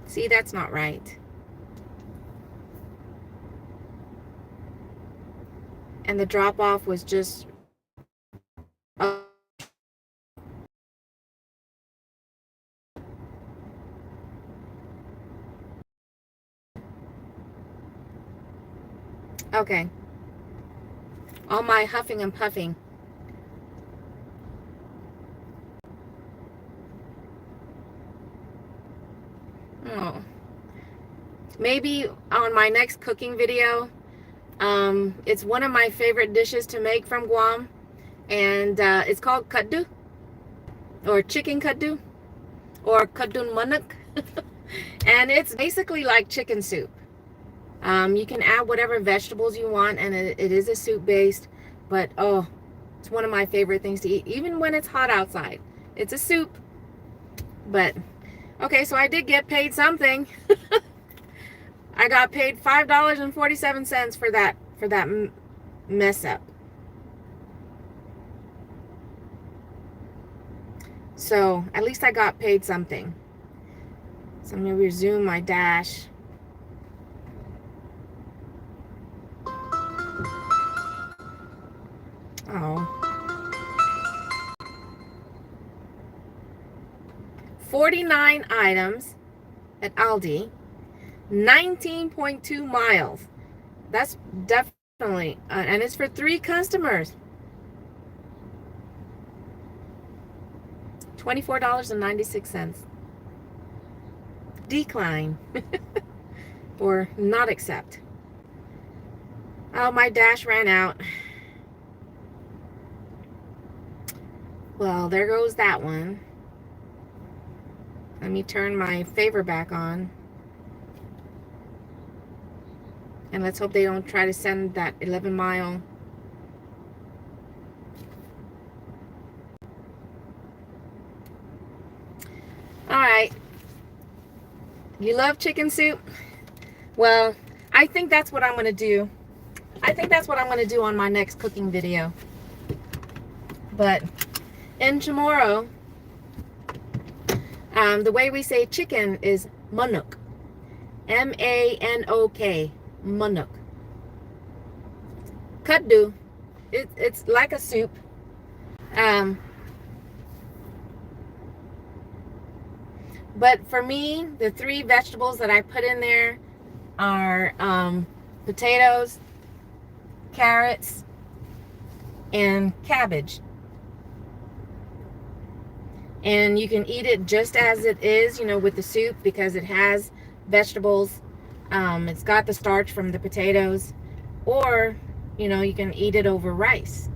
See, that's not right. And the drop off was just okay. All my huffing and puffing. Oh. Maybe on my next cooking video, it's one of my favorite dishes to make from Guam, and it's called kaddu, or chicken kaddu, or kadun manuk. And it's basically like chicken soup. You can add whatever vegetables you want, and it is a soup based, but oh, it's one of my favorite things to eat, even when it's hot outside. It's a soup. But okay, so I did get paid something. I got paid $5.47 for that mess up. So at least I got paid something. So I'm gonna resume my dash. Oh. 49 items at Aldi, 19.2 miles. That's definitely, and it's for 3 customers. $24.96. Decline. Or not accept. Oh, my dash ran out. Well, there goes that one. Let me turn my favor back on. And let's hope they don't try to send that 11-mile. All right. You love chicken soup? Well, I think that's what I'm going to do. I think that's what I'm going to do on my next cooking video. But in Chamorro, the way we say chicken is manok. M-A-N-O-K. Manok. Kaddu. It's like a soup. But for me, the 3 vegetables that I put in there are potatoes, carrots, and cabbage. And you can eat it just as it is, you know, with the soup, because it has vegetables. It's got the starch from the potatoes. Or, you know, you can eat it over rice,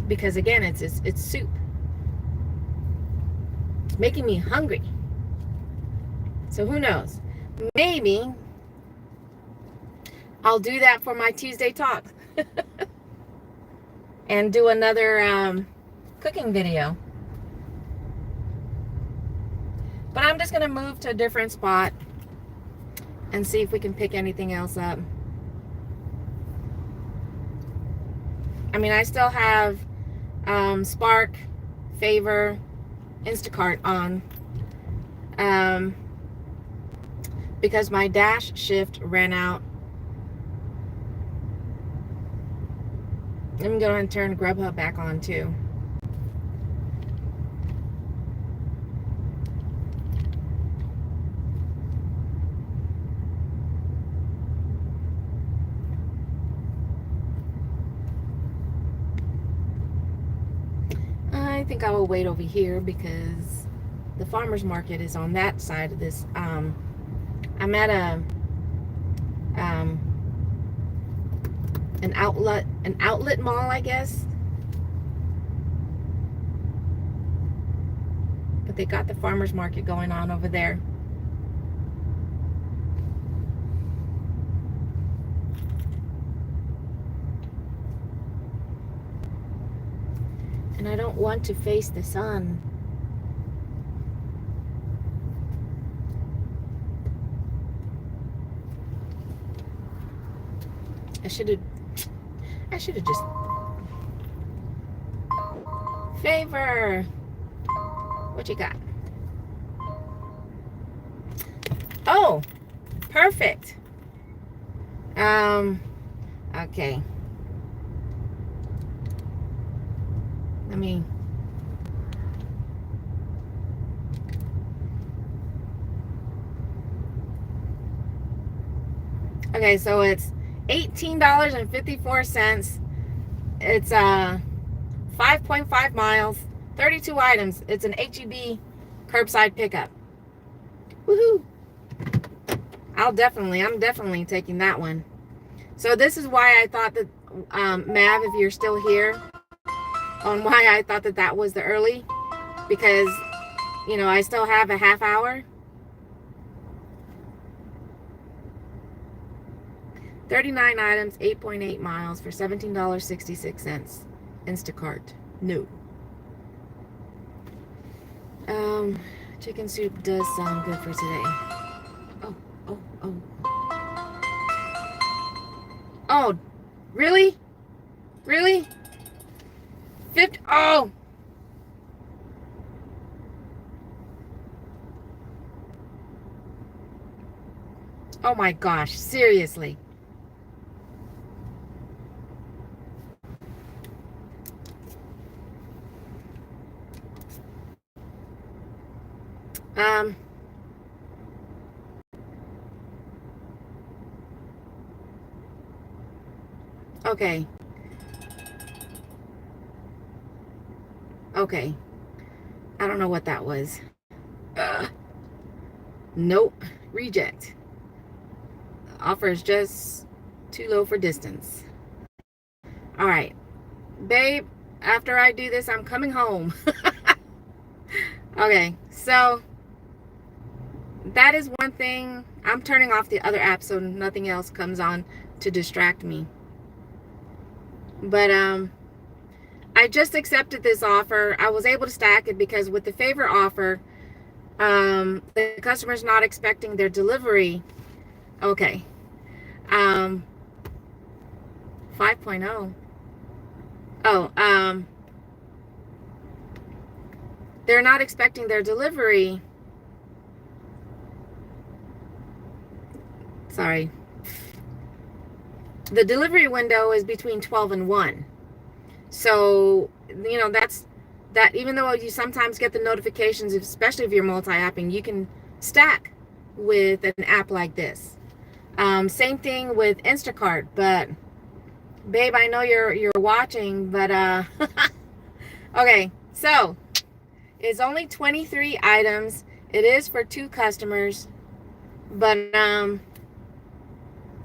because again, it's soup. It's making me hungry. So who knows? Maybe I'll do that for my Tuesday talk and do another cooking video. But I'm just going to move to a different spot and see if we can pick anything else up. I mean, I still have Spark, Favor, Instacart on. Because my Dash shift ran out. I'm going to turn Grubhub back on too. I think I will wait over here because the farmer's market is on that side of this. I'm at an outlet mall, I guess. But they got the farmer's market going on over there. And I don't want to face the sun. I should have just... Favor! What you got? Oh! Perfect! Okay. Let me... Okay, so it's $18.54. It's 5.5 miles, 32 items. It's an HEB curbside pickup. Woohoo! I'm definitely taking that one. So this is why I thought that, Mav, if you're still here, on why I thought that was the early, because, you know, I still have a half hour. 39 items, 8.8 miles for $17.66. Instacart. No. Chicken soup does sound good for today. Oh, really? Really? 50? Oh! Oh my gosh, seriously. Okay. Okay. I don't know what that was. Nope. Reject. Offer is just too low for distance. All right. Babe, after I do this, I'm coming home. Okay. So that is one thing. I'm turning off the other app so nothing else comes on to distract me. But I just accepted this offer. I was able to stack it because with the Favor offer, the customer's not expecting their delivery. Okay. 5.0. Oh, they're not expecting their delivery. Sorry. The delivery window is between 12 and 1. So, you know, that's that even though you sometimes get the notifications, especially if you're multi-apping, you can stack with an app like this. Same thing with Instacart, but babe, I know you're watching, but okay, so it's only 23 items. It is for 2 customers, but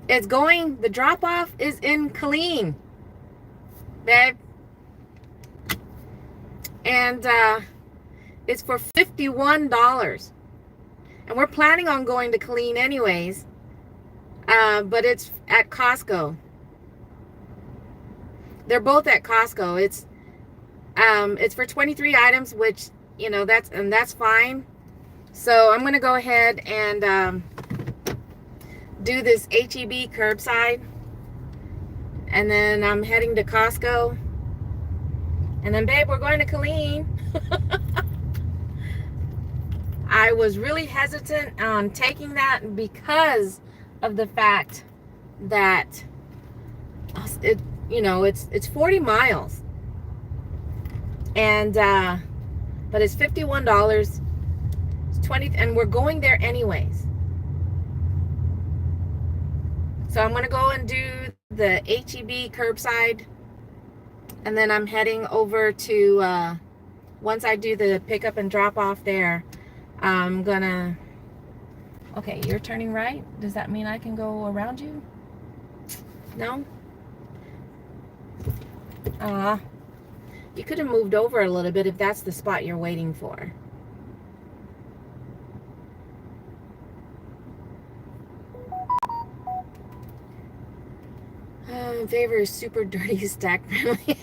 it's going, the drop off is in Killeen, babe, and it's for $51, and we're planning on going to Killeen anyways, but it's at Costco. They're both at Costco. It's for 23 items, which, you know, that's fine. So I'm gonna go ahead and do this HEB curbside, and then I'm heading to Costco, and then babe, we're going to Killeen. I was really hesitant on taking that because of the fact that it's 40 miles, and but it's $51. It's 20, and we're going there anyways. So I'm gonna go and do the HEB curbside, and then I'm heading over to once I do the pickup and drop off there, I'm gonna. Okay, you're turning right. Does that mean I can go around you? No? You could have moved over a little bit if that's the spot you're waiting for. Favor is super dirty stack friendly.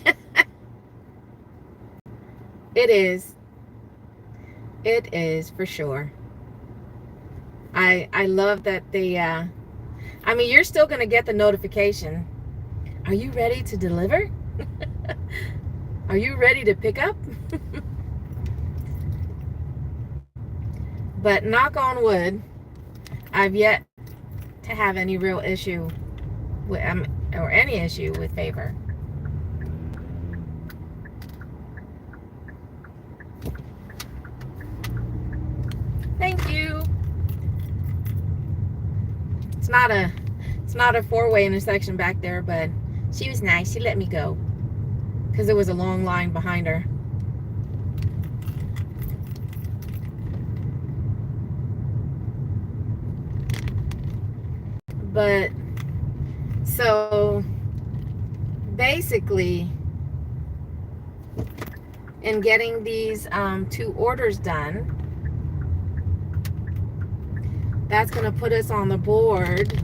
It is. It is for sure. I love that they I mean, you're still gonna get the notification. Are you ready to deliver? Are you ready to pick up? But knock on wood, I've yet to have any real issue with or any issue with Favor. Thank you. It's not a four-way intersection back there, but she was nice. She let me go because there was a long line behind her. But so basically, in getting these 2 orders done, that's going to put us on the board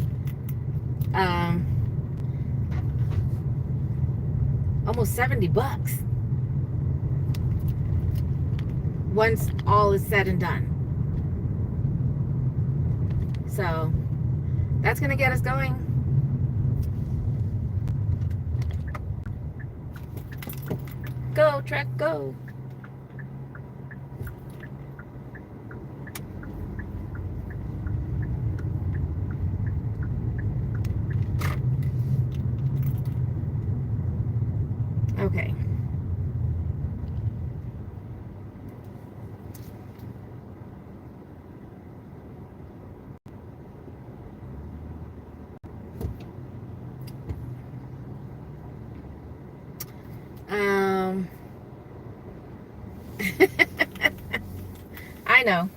almost $70 once all is said and done. So that's going to get us going. Go, truck, go. Okay. I know.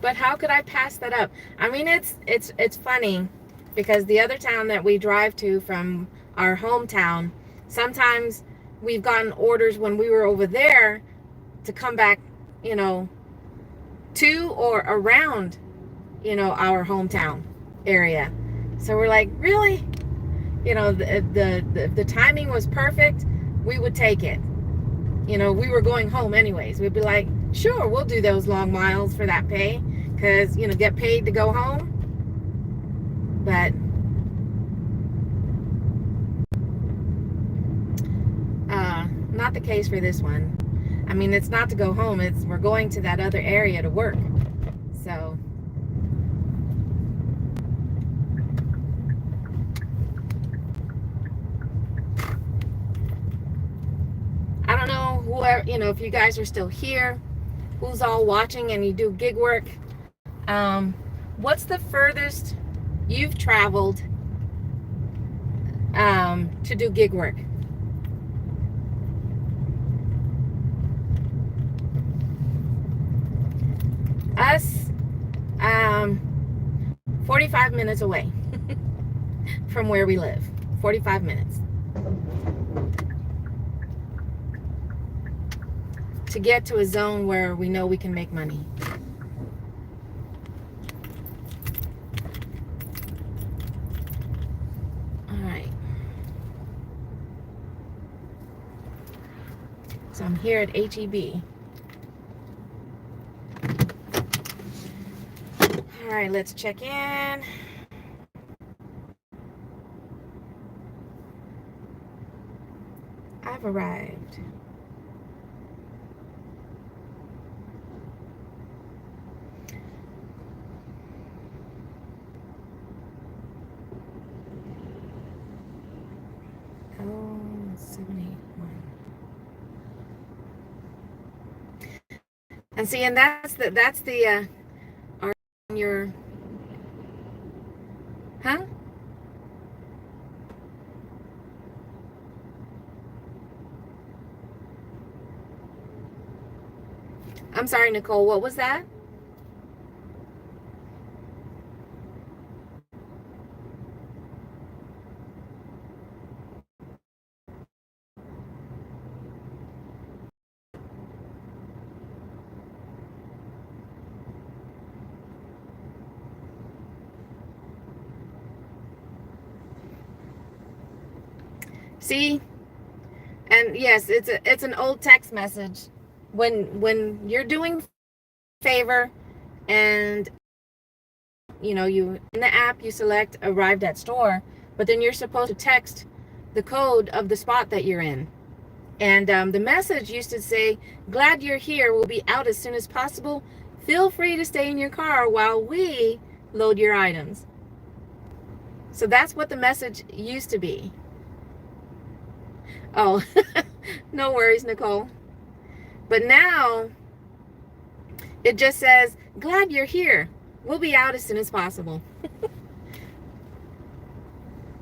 But how could I pass that up? I mean, it's funny because the other town that we drive to from our hometown, sometimes we've gotten orders when we were over there to come back, you know, to or around, you know, our hometown area. So we're like, really? You know, the timing was perfect. We would take it. You know, we were going home anyways. We'd be like, sure, we'll do those long miles for that pay, because, you know, get paid to go home. But not the case for this one. I mean, it's not to go home. It's we're going to that other area to work. So whoever, if you guys are still here, who's all watching and you do gig work, what's the furthest you've traveled to do gig work? Us, 45 minutes away from where we live. 45 minutes to get to a zone where we know we can make money. All right. So I'm here at HEB. All right, let's check in. I've arrived. Oh, 781. And see, and that's the your, huh? I'm sorry, Nicole, what was that? See? And yes, it's an old text message. When you're doing favor and you in the app you select arrived at store, but then you're supposed to text the code of the spot that you're in. And the message used to say, "Glad you're here. We'll be out as soon as possible. Feel free to stay in your car while we load your items." So that's what the message used to be. Oh, no worries, Nicole. But now it just says, "Glad you're here. We'll be out as soon as possible."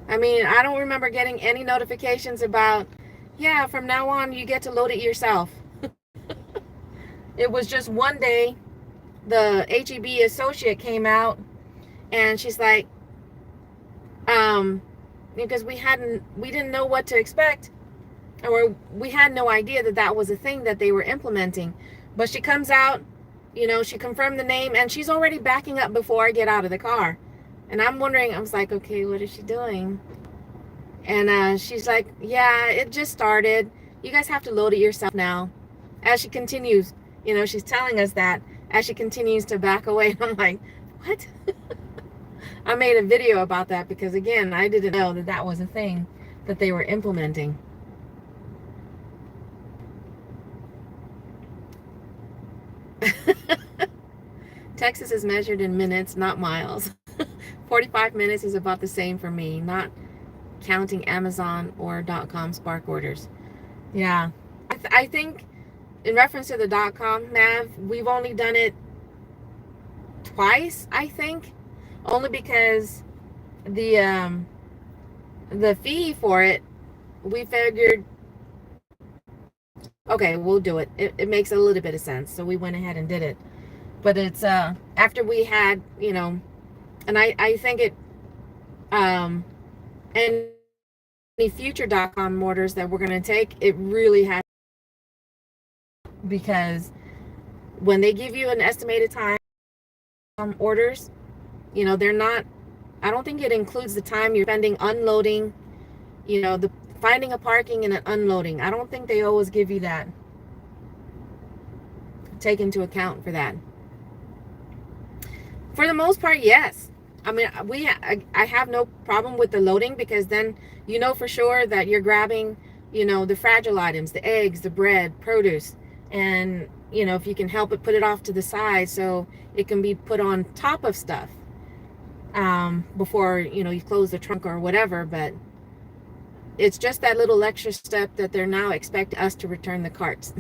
I mean, I don't remember getting any notifications about, yeah, from now on you get to load it yourself. It was just one day the HEB associate came out and she's like, because we didn't know what to expect, or we had no idea that was a thing that they were implementing. But she comes out, she confirmed the name, and she's already backing up before I get out of the car. And I'm wondering, I was like, okay, what is she doing? And she's like, yeah, it just started. You guys have to load it yourself now. As she continues, she's telling us that as she continues to back away. I'm like, what? I made a video about that because, again, I didn't know that was a thing that they were implementing. Texas is measured in minutes, not miles. 45 minutes is about the same for me, not counting Amazon or .com Spark orders. Yeah, I think in reference to the .com nav, we've only done it twice, I think, only because the fee for it, we figured, okay, we'll do it. It makes a little bit of sense, so we went ahead and did it. But it's after we had, and I think it any future .com orders that we're going to take, it really has, because when they give you an estimated time orders, they're not, I don't think it includes the time you're spending unloading, the finding a parking and an unloading. I don't think they always give you that, take into account for that. For the most part, yes. I mean, I have no problem with the loading, because then for sure that you're grabbing, the fragile items, the eggs, the bread, produce, and if you can help it, put it off to the side so it can be put on top of stuff before you close the trunk or whatever. But it's just that little extra step that they're now expecting us to return the carts.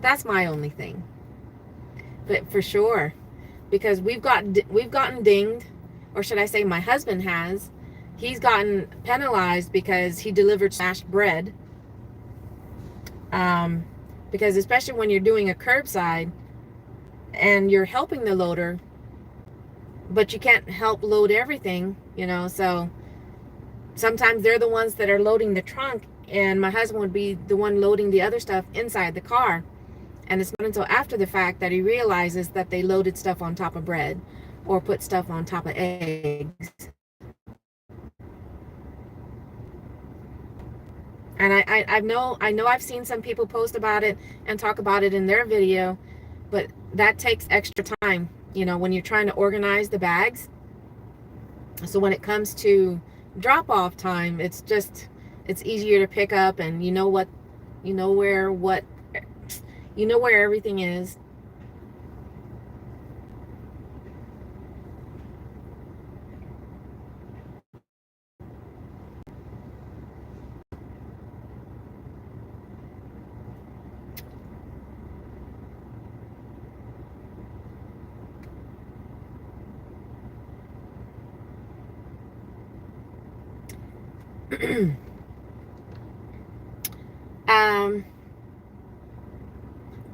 That's my only thing. But for sure, because we've gotten dinged, or should I say my husband has. He's gotten penalized because he delivered smashed bread. Because especially when you're doing a curbside and you're helping the loader, but you can't help load everything, you know, so sometimes they're the ones that are loading the trunk, and my husband would be the one loading the other stuff inside the car. And it's not until after the fact that he realizes that they loaded stuff on top of bread or put stuff on top of eggs. And I know I've seen some people post about it and talk about it in their video, but that takes extra time, you know, when you're trying to organize the bags. So when it comes to drop-off time, it's easier to pick up, and you know where everything is.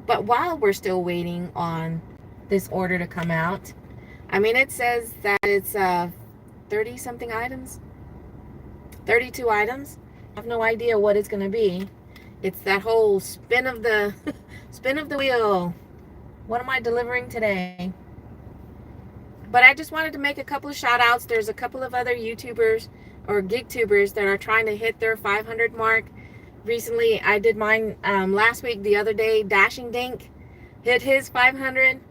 But while we're still waiting on this order to come out, I mean, it says that it's 30 something items, 32 items. I have no idea what it's going to be. It's that whole spin of the spin of the wheel. What am I delivering today? But I just wanted to make a couple of shout outs. There's a couple of other YouTubers or GigTubers that are trying to hit their 500 mark. Recently, I did mine last week. The other day, Dashing Dink hit his 500.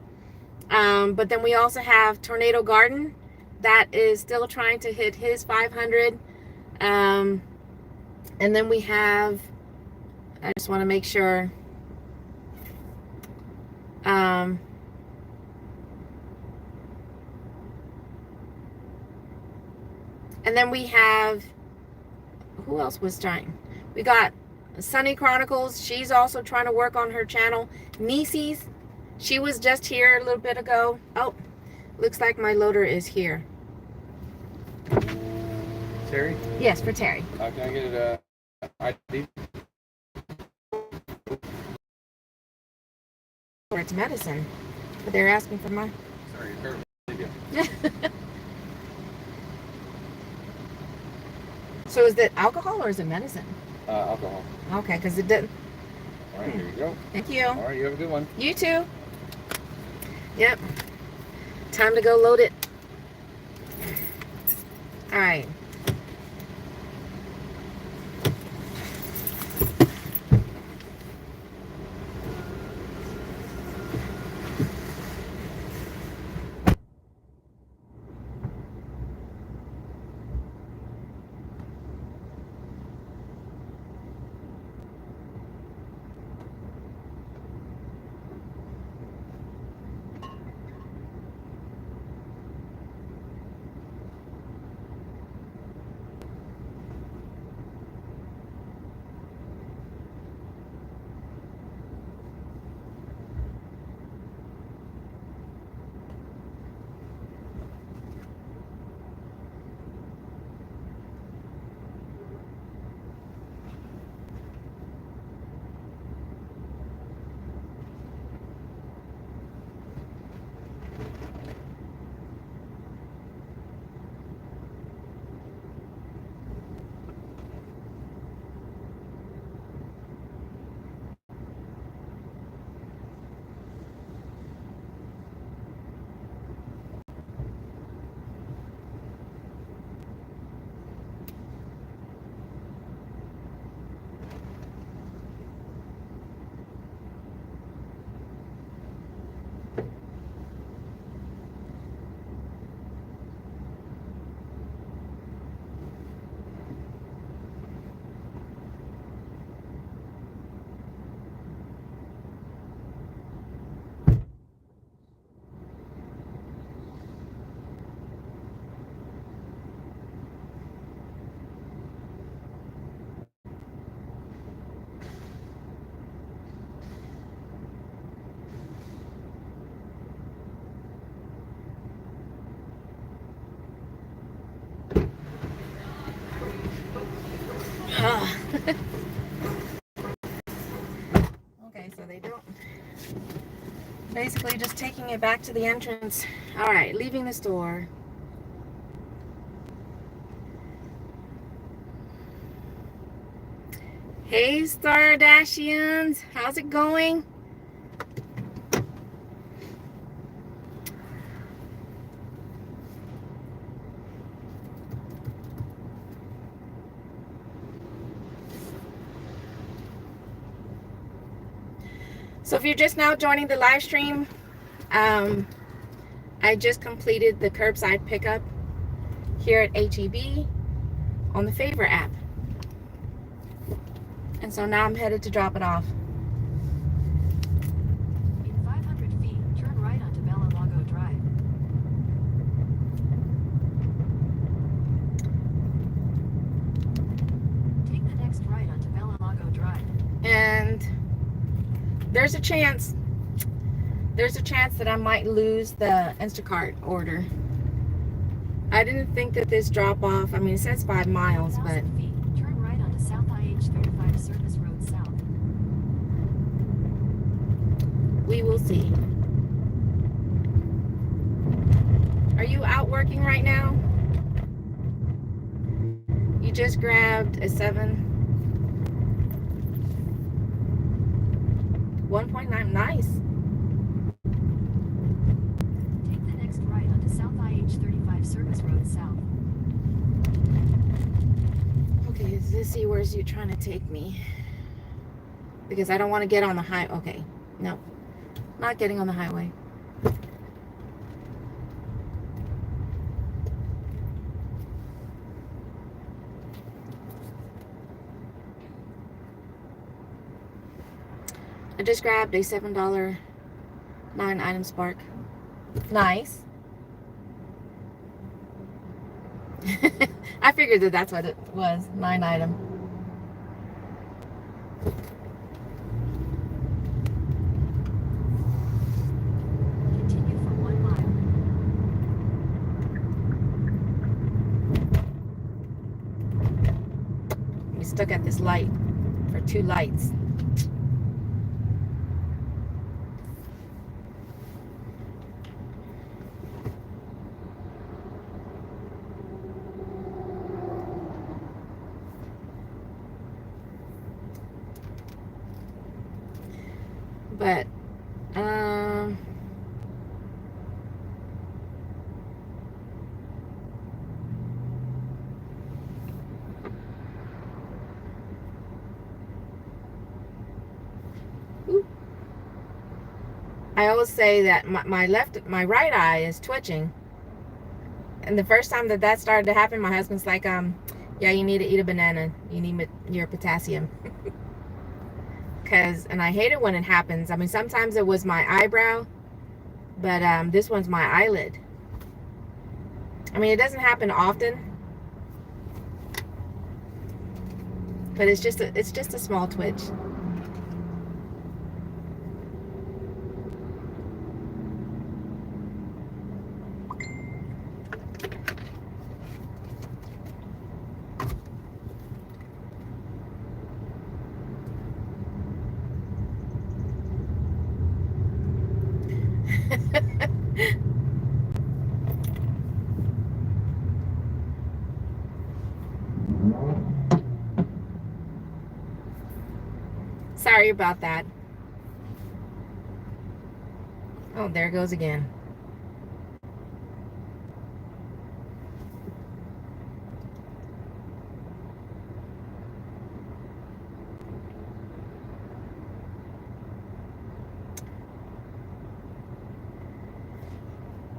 But then we also have Tornado Garden that is still trying to hit his 500. And then we have, I just want to make sure. And then we have, who else was trying? We got Sunny Chronicles. She's also trying to work on her channel. Nieces, she was just here a little bit ago. Oh, looks like my loader is here. Terry? Yes, for Terry. Can I get it ID? Or it's medicine. But they're asking for my... Sorry, your card. So is that alcohol or is it medicine? Alcohol. Okay, because it didn't... All right, here you go. Thank you. All right, you have a good one. You too. Yep. Time to go load it. All right. Okay, so they don't. Basically just taking it back to the entrance. All right, leaving the store. Hey, Stardashians, how's it going? So if you're just now joining the live stream, I just completed the curbside pickup here at HEB on the Favor app. And so now I'm headed to drop it off. In 500 feet, turn right onto Bella Lago Drive. Take the next right onto Bella Lago Drive. And there's a chance that I might lose the Instacart order. I didn't think that this drop off, I mean, it says 5 miles, but 1,000 feet, turn right onto South IH35 Service Road South. we will see. Are you out working right now? You just grabbed a 1.9, nice. Take the next right onto South IH35 Service Road South. Okay, let's see, where's you trying to take me? Because I don't want to get on the highway. Okay, no, not getting on the highway. I just grabbed a $7 9-item Spark. Nice. I figured that that's what it was, 9-item. Continue for 1 mile. We stuck at this light for 2 lights. But I always say that my right eye is twitching. And the first time that started to happen, my husband's like, yeah, you need to eat a banana. You need your potassium. And I hate it when it happens. I mean, sometimes it was my eyebrow, but this one's my eyelid. I mean, it doesn't happen often, but it's just a small twitch. Sorry about that. Oh, there it goes again.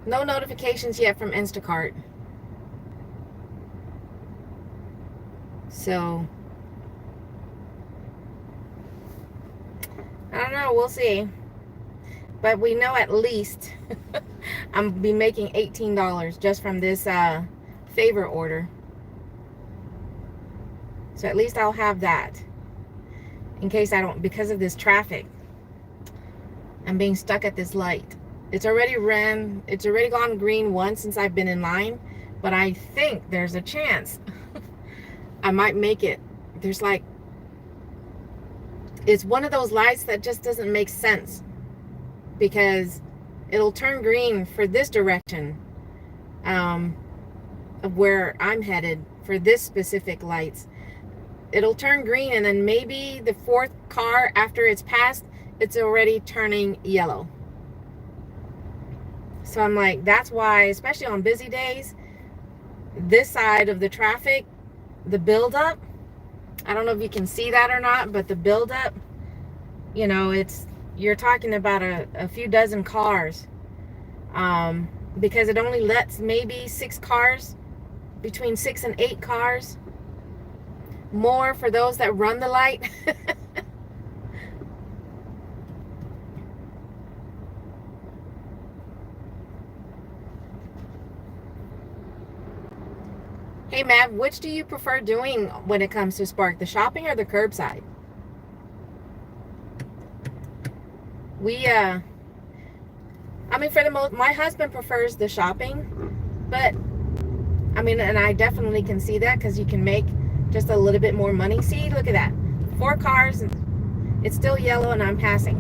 No notifications yet from Instacart. So, I don't know. We'll see. But we know at least I'm be making $18 just from this favor order. So at least I'll have that in case I don't, because of this traffic. I'm being stuck at this light. It's already gone green once since I've been in line, but I think there's a chance I might make it. There's like it's one of those lights that just doesn't make sense, because it'll turn green for this direction of where I'm headed for this specific lights. It'll turn green, and then maybe the fourth car after it's passed, it's already turning yellow. So I'm like, that's why, especially on busy days, this side of the traffic, the buildup, I don't know if you can see that or not, but the buildup, you know, you're talking about a few dozen cars, because it only lets maybe 6 cars, between 6 and 8 cars more for those that run the light. Hey Matt, which do you prefer doing when it comes to Spark, the shopping or the curbside? I mean, for the most, my husband prefers the shopping, but I mean, and I definitely can see that, because you can make just a little bit more money. See, look at that, 4 cars, and it's still yellow, and I'm passing.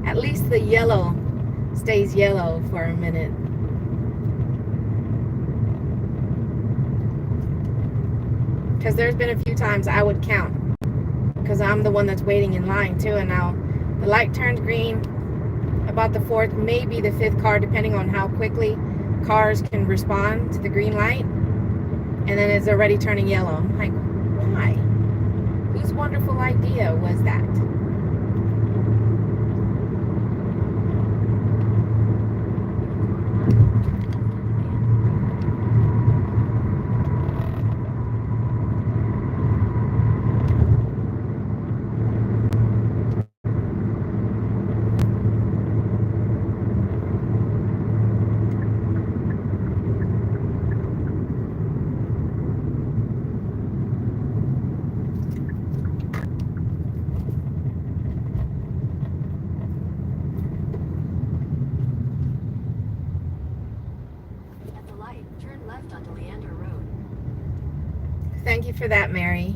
At least the yellow stays yellow for a minute. Because there's been a few times I would count, because I'm the one that's waiting in line too, and now the light turns green about the 4th, maybe the 5th car, depending on how quickly cars can respond to the green light, and then it's already turning yellow. I'm like, why? Whose wonderful idea was that? At the light, turn left onto Leander Road. Thank you for that, Mary.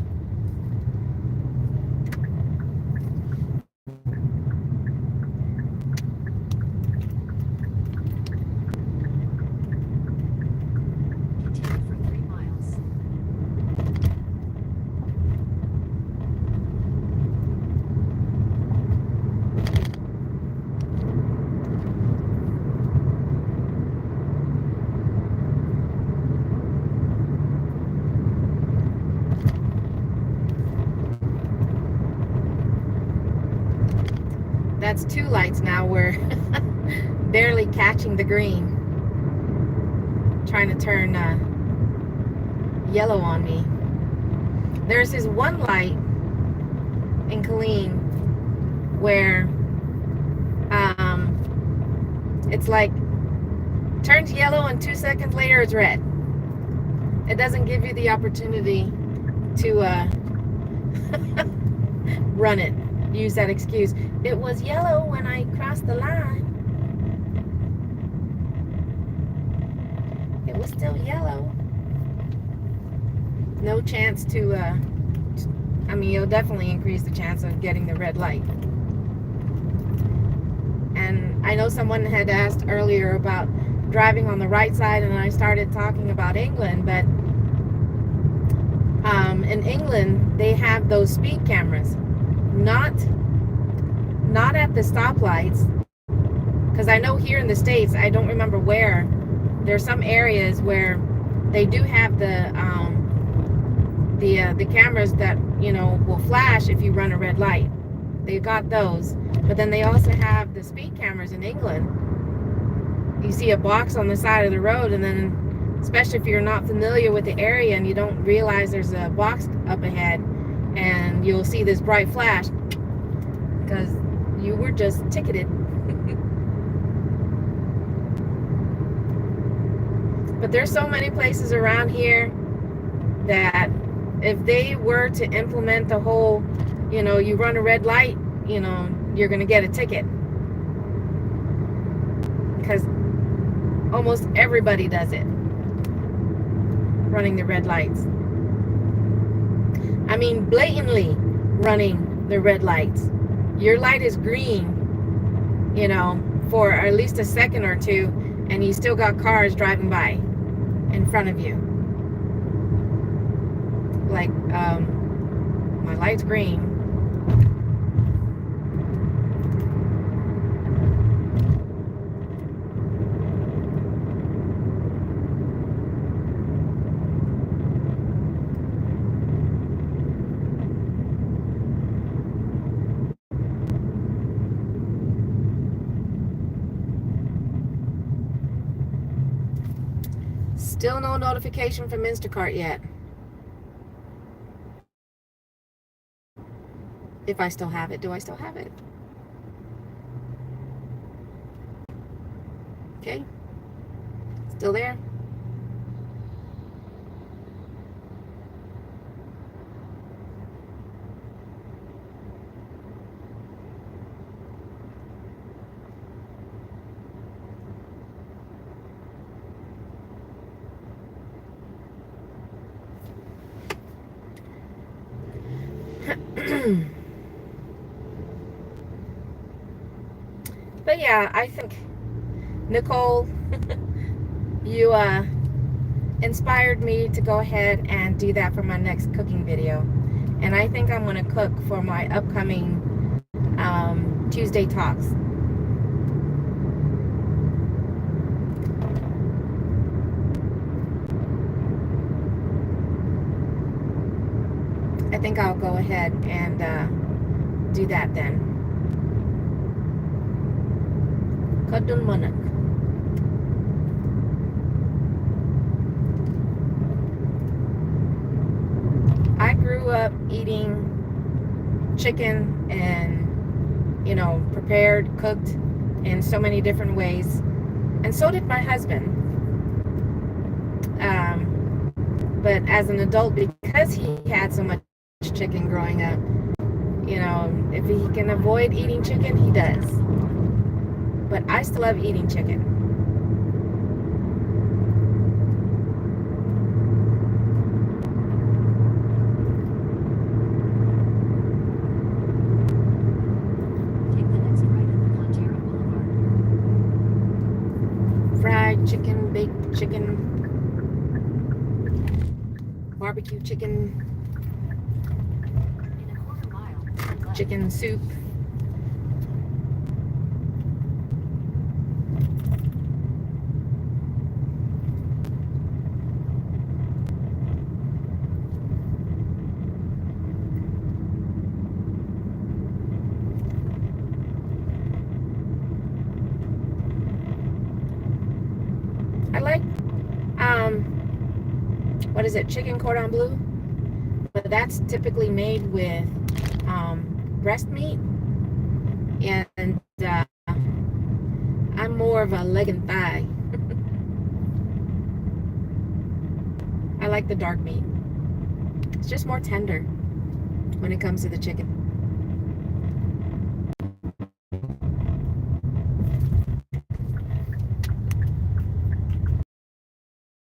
Continue for 3 miles. That's 2 lights now. We're barely catching the green, trying to turn yellow on me. There's this one light in Killeen where it's like turns yellow and 2 seconds later it's red. It doesn't give you the opportunity to run it, use that excuse. It was yellow when I crossed the line. It was still yellow. No chance to I mean, you'll definitely increase the chance of getting the red light. And I know someone had asked earlier about driving on the right side, and I started talking about England, but in England they have those speed cameras, not at the stoplights, because I know here in the States, I don't remember where, there's some areas where they do have the cameras that, you know, will flash if you run a red light. They've got those, but then they also have the speed cameras in England. You see a box on the side of the road, and then, especially if you're not familiar with the area and you don't realize there's a box up ahead, and you'll see this bright flash because you were just ticketed. But there's so many places around here that if they were to implement the whole, you know, you run a red light, you know, you're going to get a ticket. Because almost everybody does it, running the red lights. I mean, blatantly running the red lights. Your light is green, you know, for at least a second or two, and you still got cars driving by in front of you. Like, my light's green. Still no notification from Instacart yet. If I still have it. Do I still have it? Okay. Still there? But yeah, I think, Nicole, you inspired me to go ahead and do that for my next cooking video. And I think I'm going to cook for my upcoming Tuesday talks. I think I'll go ahead and do that then. Kadun manak. I grew up eating chicken and, you know, prepared, cooked in so many different ways. And so did my husband. But as an adult, because he had so much chicken growing up, you know, if he can avoid eating chicken, he does. But I still love eating chicken. Take the next right on Montero Boulevard. Fried chicken, baked chicken, barbecue chicken, In a quarter mile, turn left. chicken soup. I like, what is it, chicken cordon bleu? But that's typically made with breast meat. And I'm more of a leg and thigh. I like the dark meat. It's just more tender when it comes to the chicken.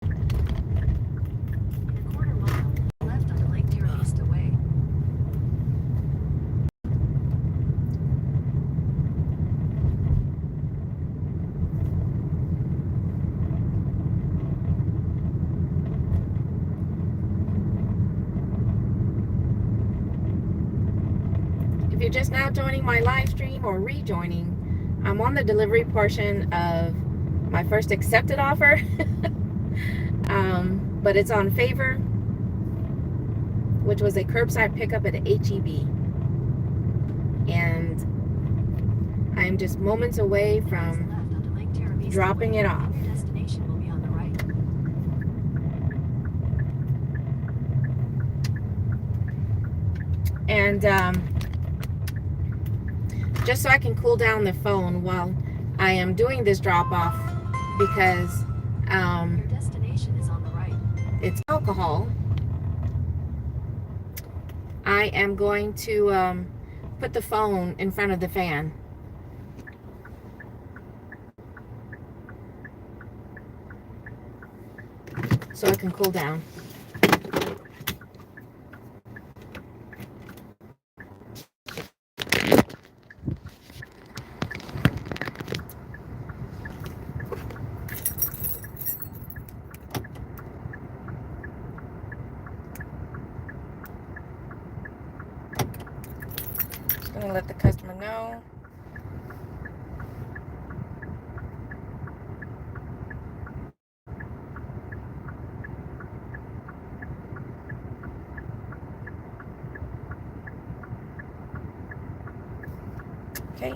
In a quarter mile, left onto Lake Terra Vista Way. If you're just now joining my live stream or rejoining, I'm on the delivery portion of my first accepted offer. But it's on Favor, which was a curbside pickup at HEB. And I'm just moments away from Left onto Lake Terra Vista dropping Way. it off. Your destination will be on the right. And just so I can cool down the phone while I am doing this drop off, because Your destination is on the right. it's alcohol, I am going to put the phone in front of the fan. So it can cool down. gonna let the customer know. Okay.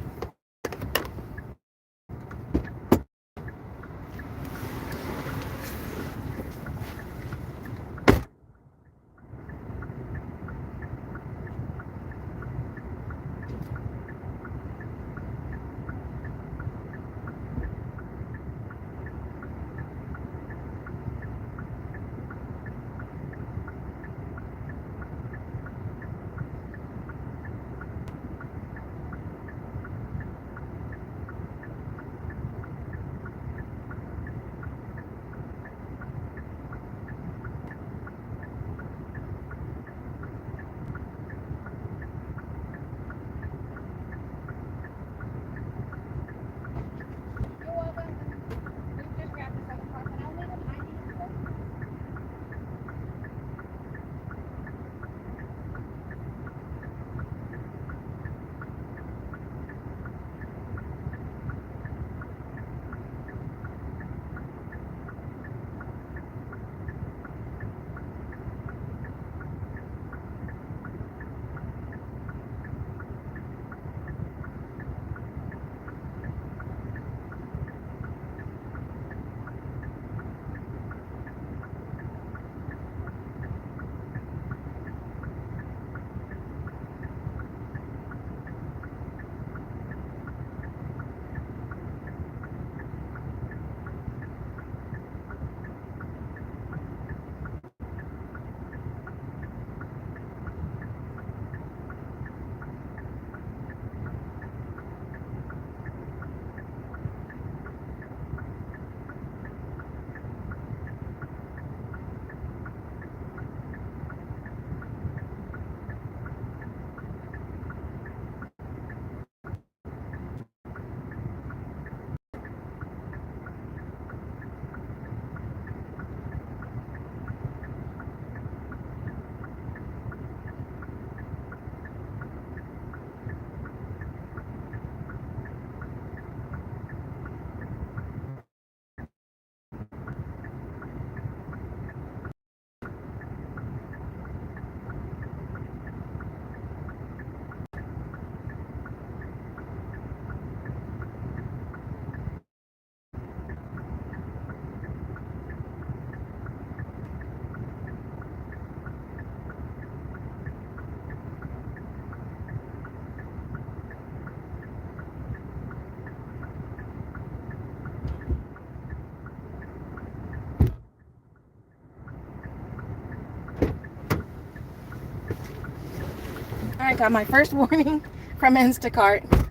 I got my first warning from Instacart.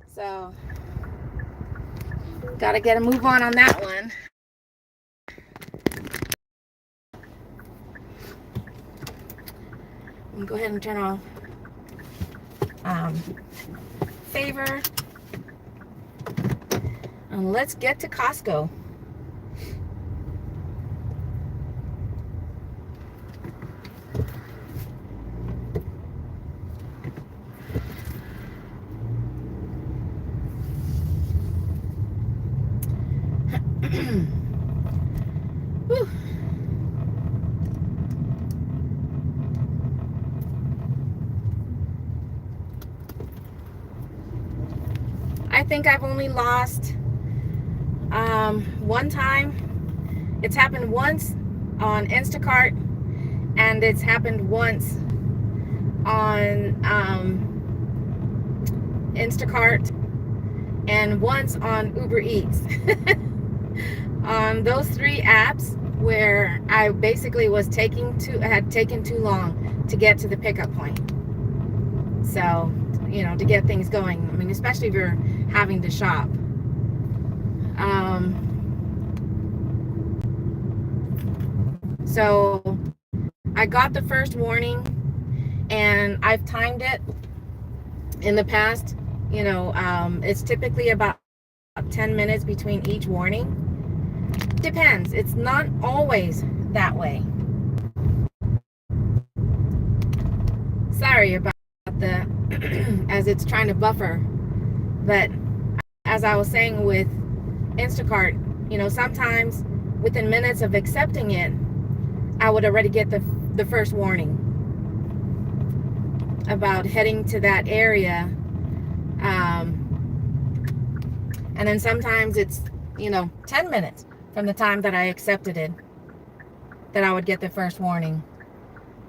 So, gotta get a move on that one. I'm gonna go ahead and turn off favor. And let's get to Costco. Whew. I think I've only lost one time. It's happened once on Instacart, and it's happened once on Instacart, and once on Uber Eats. On those three apps where I basically had taken too long to get to the pickup point. So, to get things going. I mean, especially if you're having to shop. So I got the first warning, and I've timed it in the past. It's typically about 10 minutes between each warning. Depends. It's not always that way. Sorry about the as it's trying to buffer. But as I was saying with Instacart, you know, sometimes within minutes of accepting it, I would already get the first warning about heading to that area. And then sometimes it's, you know, 10 minutes from the time that I accepted it that I would get the first warning.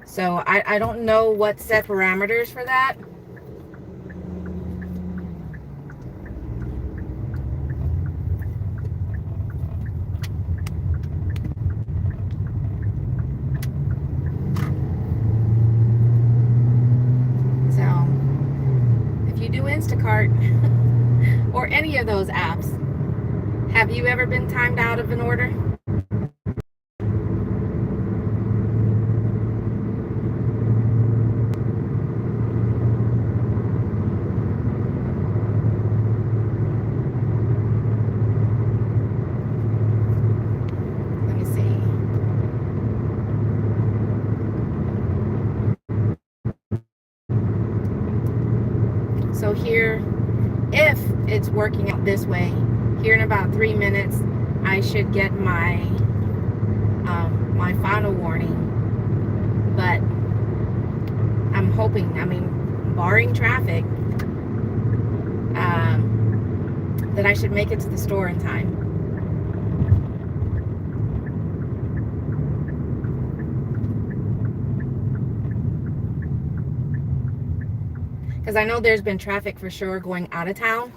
So I don't know what set parameters for that. So if you do Instacart or any of those apps, have you ever been timed out of an order? Let me see. So here, if it's working out this way, here in about 3 minutes, I should get my my final warning. But I'm hoping, I mean, barring traffic, that I should make it to the store in time. Because I know there's been traffic for sure going out of town,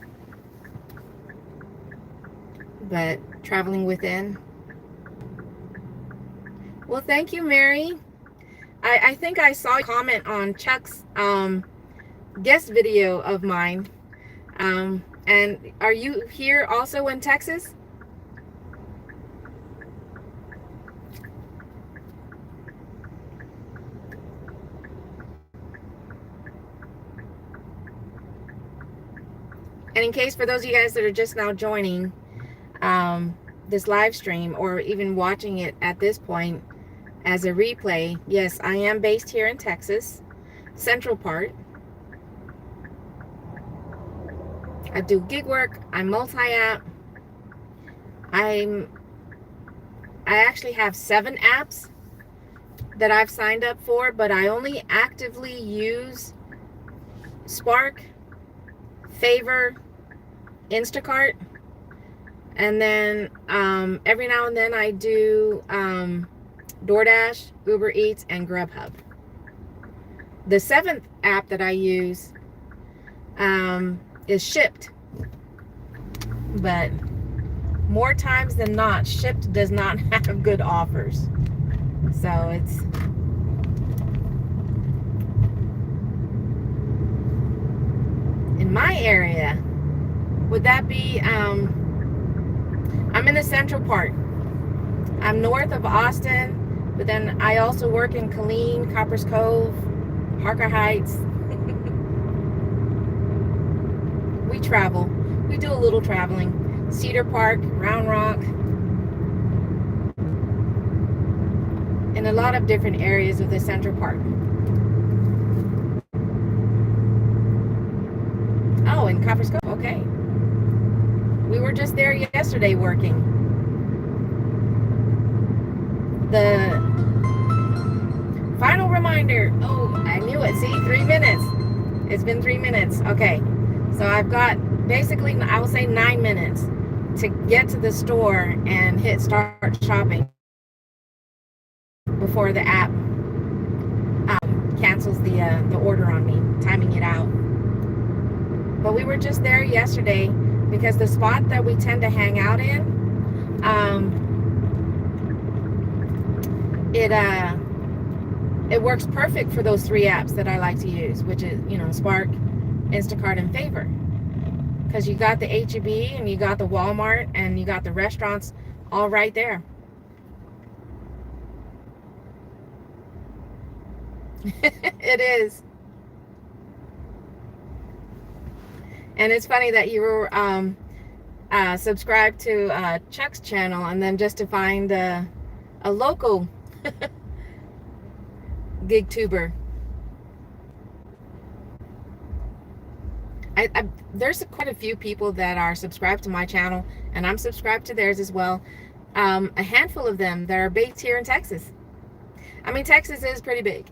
but traveling within. Well, thank you, Mary. I think I saw a comment on Chuck's guest video of mine. And are you here also in Texas? And in case for those of you guys that are just now joining this live stream or even watching it at this point as a replay, yes, I am based here in Texas, central part. I do gig work, I'm multi-app. I actually have 7 apps that I've signed up for, but I only actively use Spark, Favor, Instacart, and then every now and then I do DoorDash, Uber Eats, and Grubhub. The 7th app that I use is Shipped, but more times than not, Shipped does not have good offers. So it's in my area. Would that be I'm in the central part. I'm north of Austin, but then I also work in Killeen, Coppers Cove, Harker Heights. We travel. We do a little traveling. Cedar Park, Round Rock, in a lot of different areas of the Central Park. Oh, in Coppers Cove, okay. We were just there yesterday working. The final reminder. Oh, I knew it. See, 3 minutes. It's been 3 minutes. Okay. So I've got basically, I will say 9 minutes to get to the store and hit start shopping before the app cancels the order on me, timing it out. But we were just there yesterday because the spot that we tend to hang out in, it works perfect for those 3 apps that I like to use, which is, you know, Spark, Instacart, and Favor. Because you got the H-E-B and you got the Walmart and you got the restaurants all right there. It is. And it's funny that you were subscribed to Chuck's channel and then just to find a local gig tuber. There's quite a few people that are subscribed to my channel, and I'm subscribed to theirs as well. A handful of them that are based here in Texas. I mean, Texas is pretty big.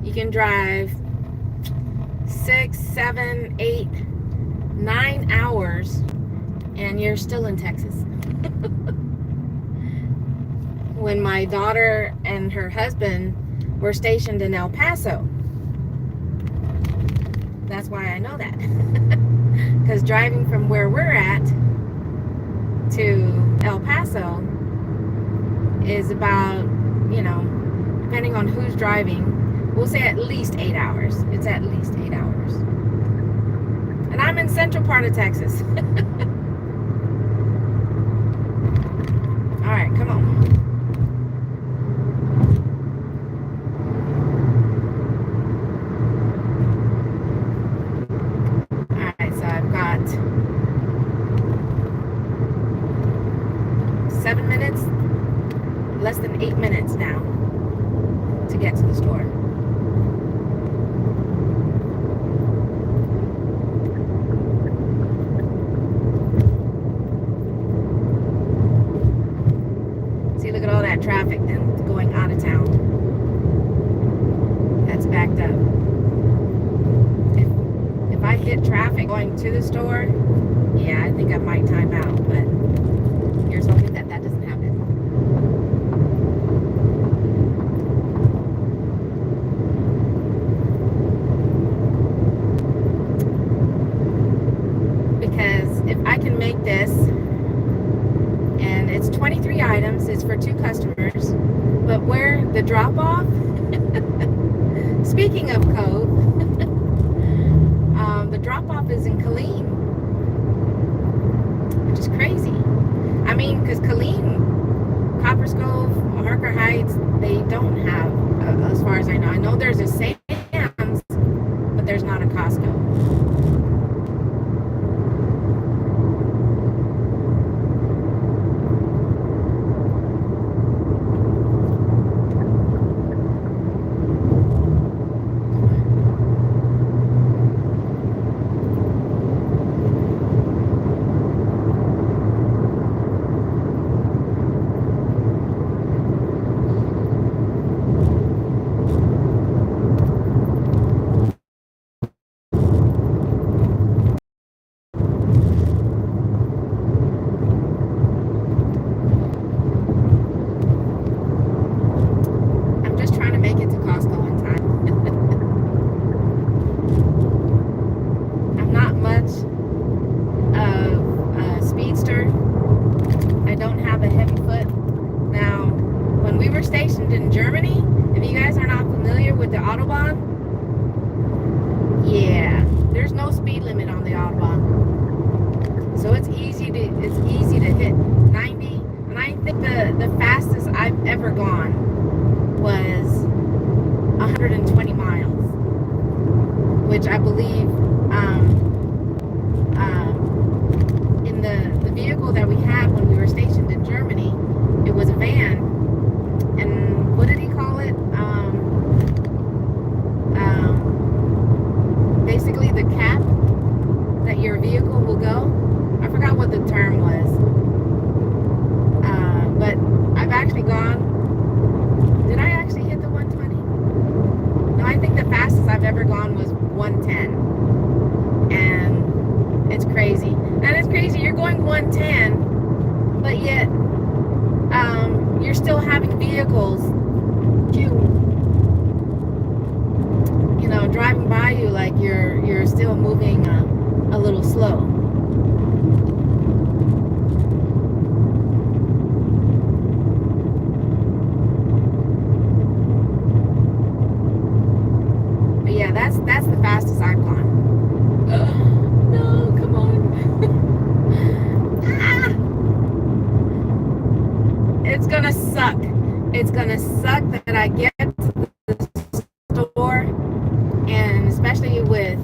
You can drive 6, 7, 8, 9 hours and you're still in Texas. When my daughter and her husband were stationed in El Paso, that's why I know that. Because driving from where we're at to El Paso is about, you know, depending on who's driving, we'll say at least 8 hours. It's at least 8 hours. And I'm in central part of Texas. All right, come on. All right, so I've got 7 minutes, less than 8 minutes now to get to the store. See, look at all that traffic then going out of town. That's backed up. If I hit traffic going to the store, yeah, I think I might time out, but here's hoping that that doesn't happen. Because if I can make this, and it's 23 items, it's for 2 customers, but where the drop-off, speaking of Cove, the drop-off is in Killeen, which is crazy. I mean, because Killeen, Copper Cove, Harker Heights, they don't have, as far as I know. I know there's a Sam's, but there's not a Costco. Stationed in Germany. If you guys are not familiar with the Autobahn, yeah, there's no speed limit on the Autobahn, so it's easy to hit 90. And I think the fastest I've ever gone was 120 miles, which I believe in the vehicle that we had when we were stationed in Germany, it was a van. And what did he call it? Basically the cap that your vehicle will go. I forgot what the term was. But I've actually gone. Did I actually hit the 120? No, I think the fastest I've ever gone was 110. And it's crazy. And it's crazy. You're going 110, but yet you're still having vehicles, you know, driving by you like you're still moving a little slow. But yeah, that's the fastest I've gone. No, come on. Ah! It's gonna suck. It's gonna suck that I get to the store, and especially with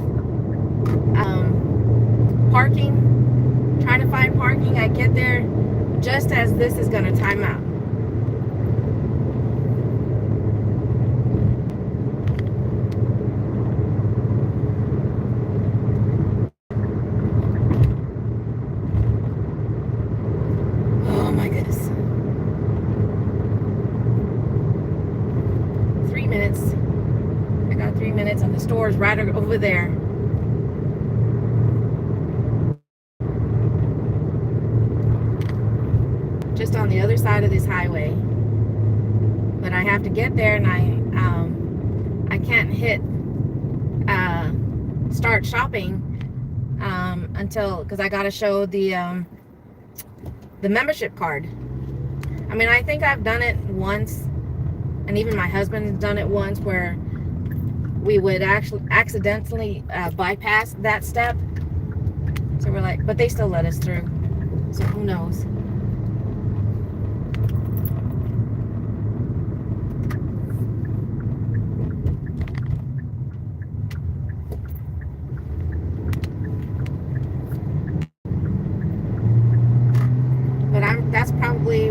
parking, trying to find parking. I get there I'm out. Oh my goodness. 3 minutes. I got 3 minutes and the store is right over there. Just on the other side of this highway. But I have to get there, and I can't hit start shopping until, because I gotta show the membership card. I mean, I think I've done it once, and even my husband has done it once, where we would actually accidentally bypass that step. So we're like, but they still let us through. So who knows? But that's probably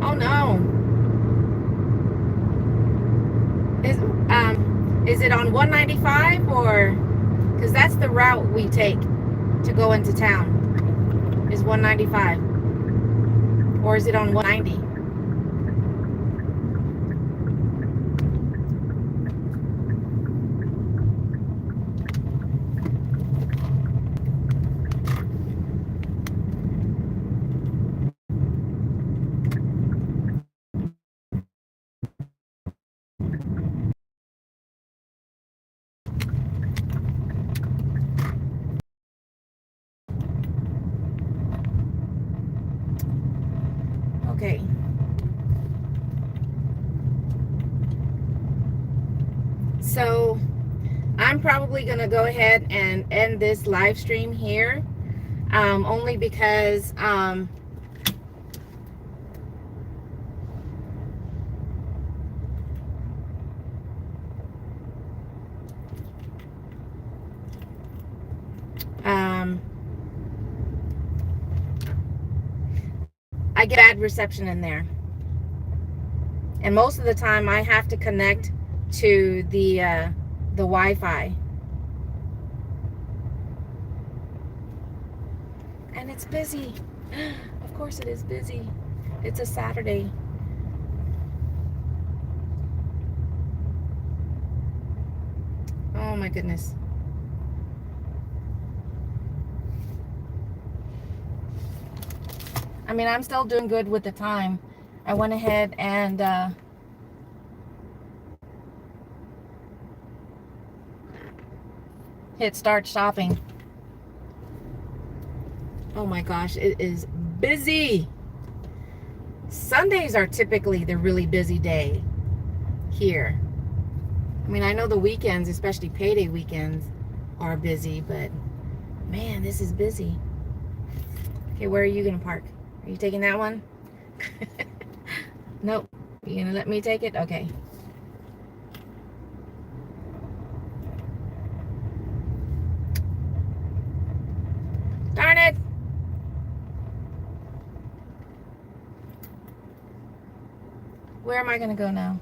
oh no. Is it on 195, or because that's the route we take to go into town, is 195, or is it on 190? Okay. So I'm probably gonna go ahead and end this live stream here, only because I get bad reception in there, and most of the time I have to connect to the Wi-Fi, and it's busy. Of course it is busy. It's a Saturday. Oh my goodness. I mean, I'm still doing good with the time. I went ahead and hit start shopping. Oh my gosh, it is busy. Sundays are typically the really busy day here. I mean, I know the weekends, especially payday weekends, are busy, but man, this is busy. Okay, where are you gonna park? Are you taking that one? Nope. You gonna let me take it? Okay. Darn it! Where am I gonna go now?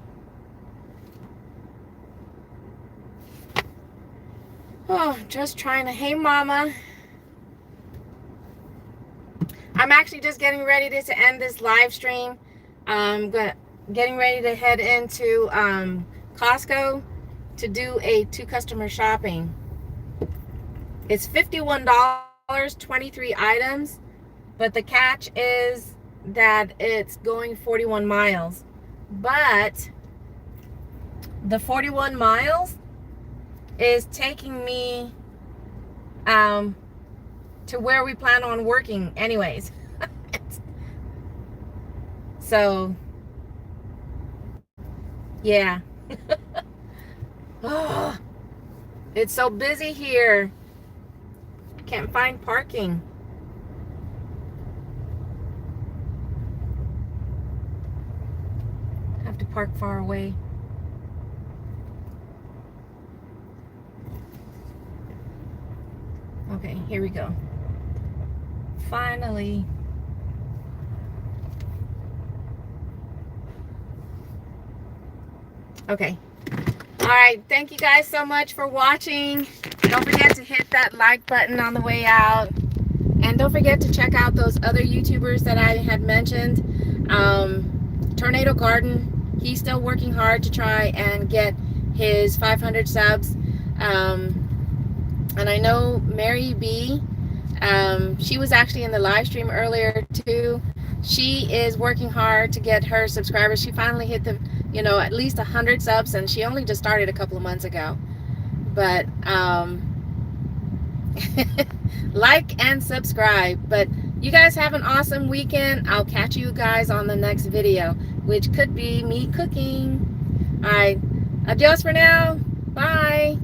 Oh, just trying to. Hey, Mama. I'm actually just getting ready to end this live stream. Getting ready to head into Costco to do a 2-customer shopping. It's $51, 23 items, but the catch is that it's going 41 miles. But the 41 miles is taking me to where we plan on working anyways. So yeah. Oh, it's so busy here. Can't find parking. park far away. Okay, here we go. Finally. Okay. All right. Thank you guys so much for watching. Don't forget to hit that like button on the way out. And don't forget to check out those other YouTubers that I had mentioned. Tornado Garden, he's still working hard to try and get his 500 subs. And I know Mary B, she was actually in the live stream earlier too. She is working hard to get her subscribers. She finally hit the, you know, at least 100 subs, and she only just started a couple of months ago. But like and subscribe. But you guys have an awesome weekend. I'll catch you guys on the next video, which could be me cooking. All right, adios for now. Bye.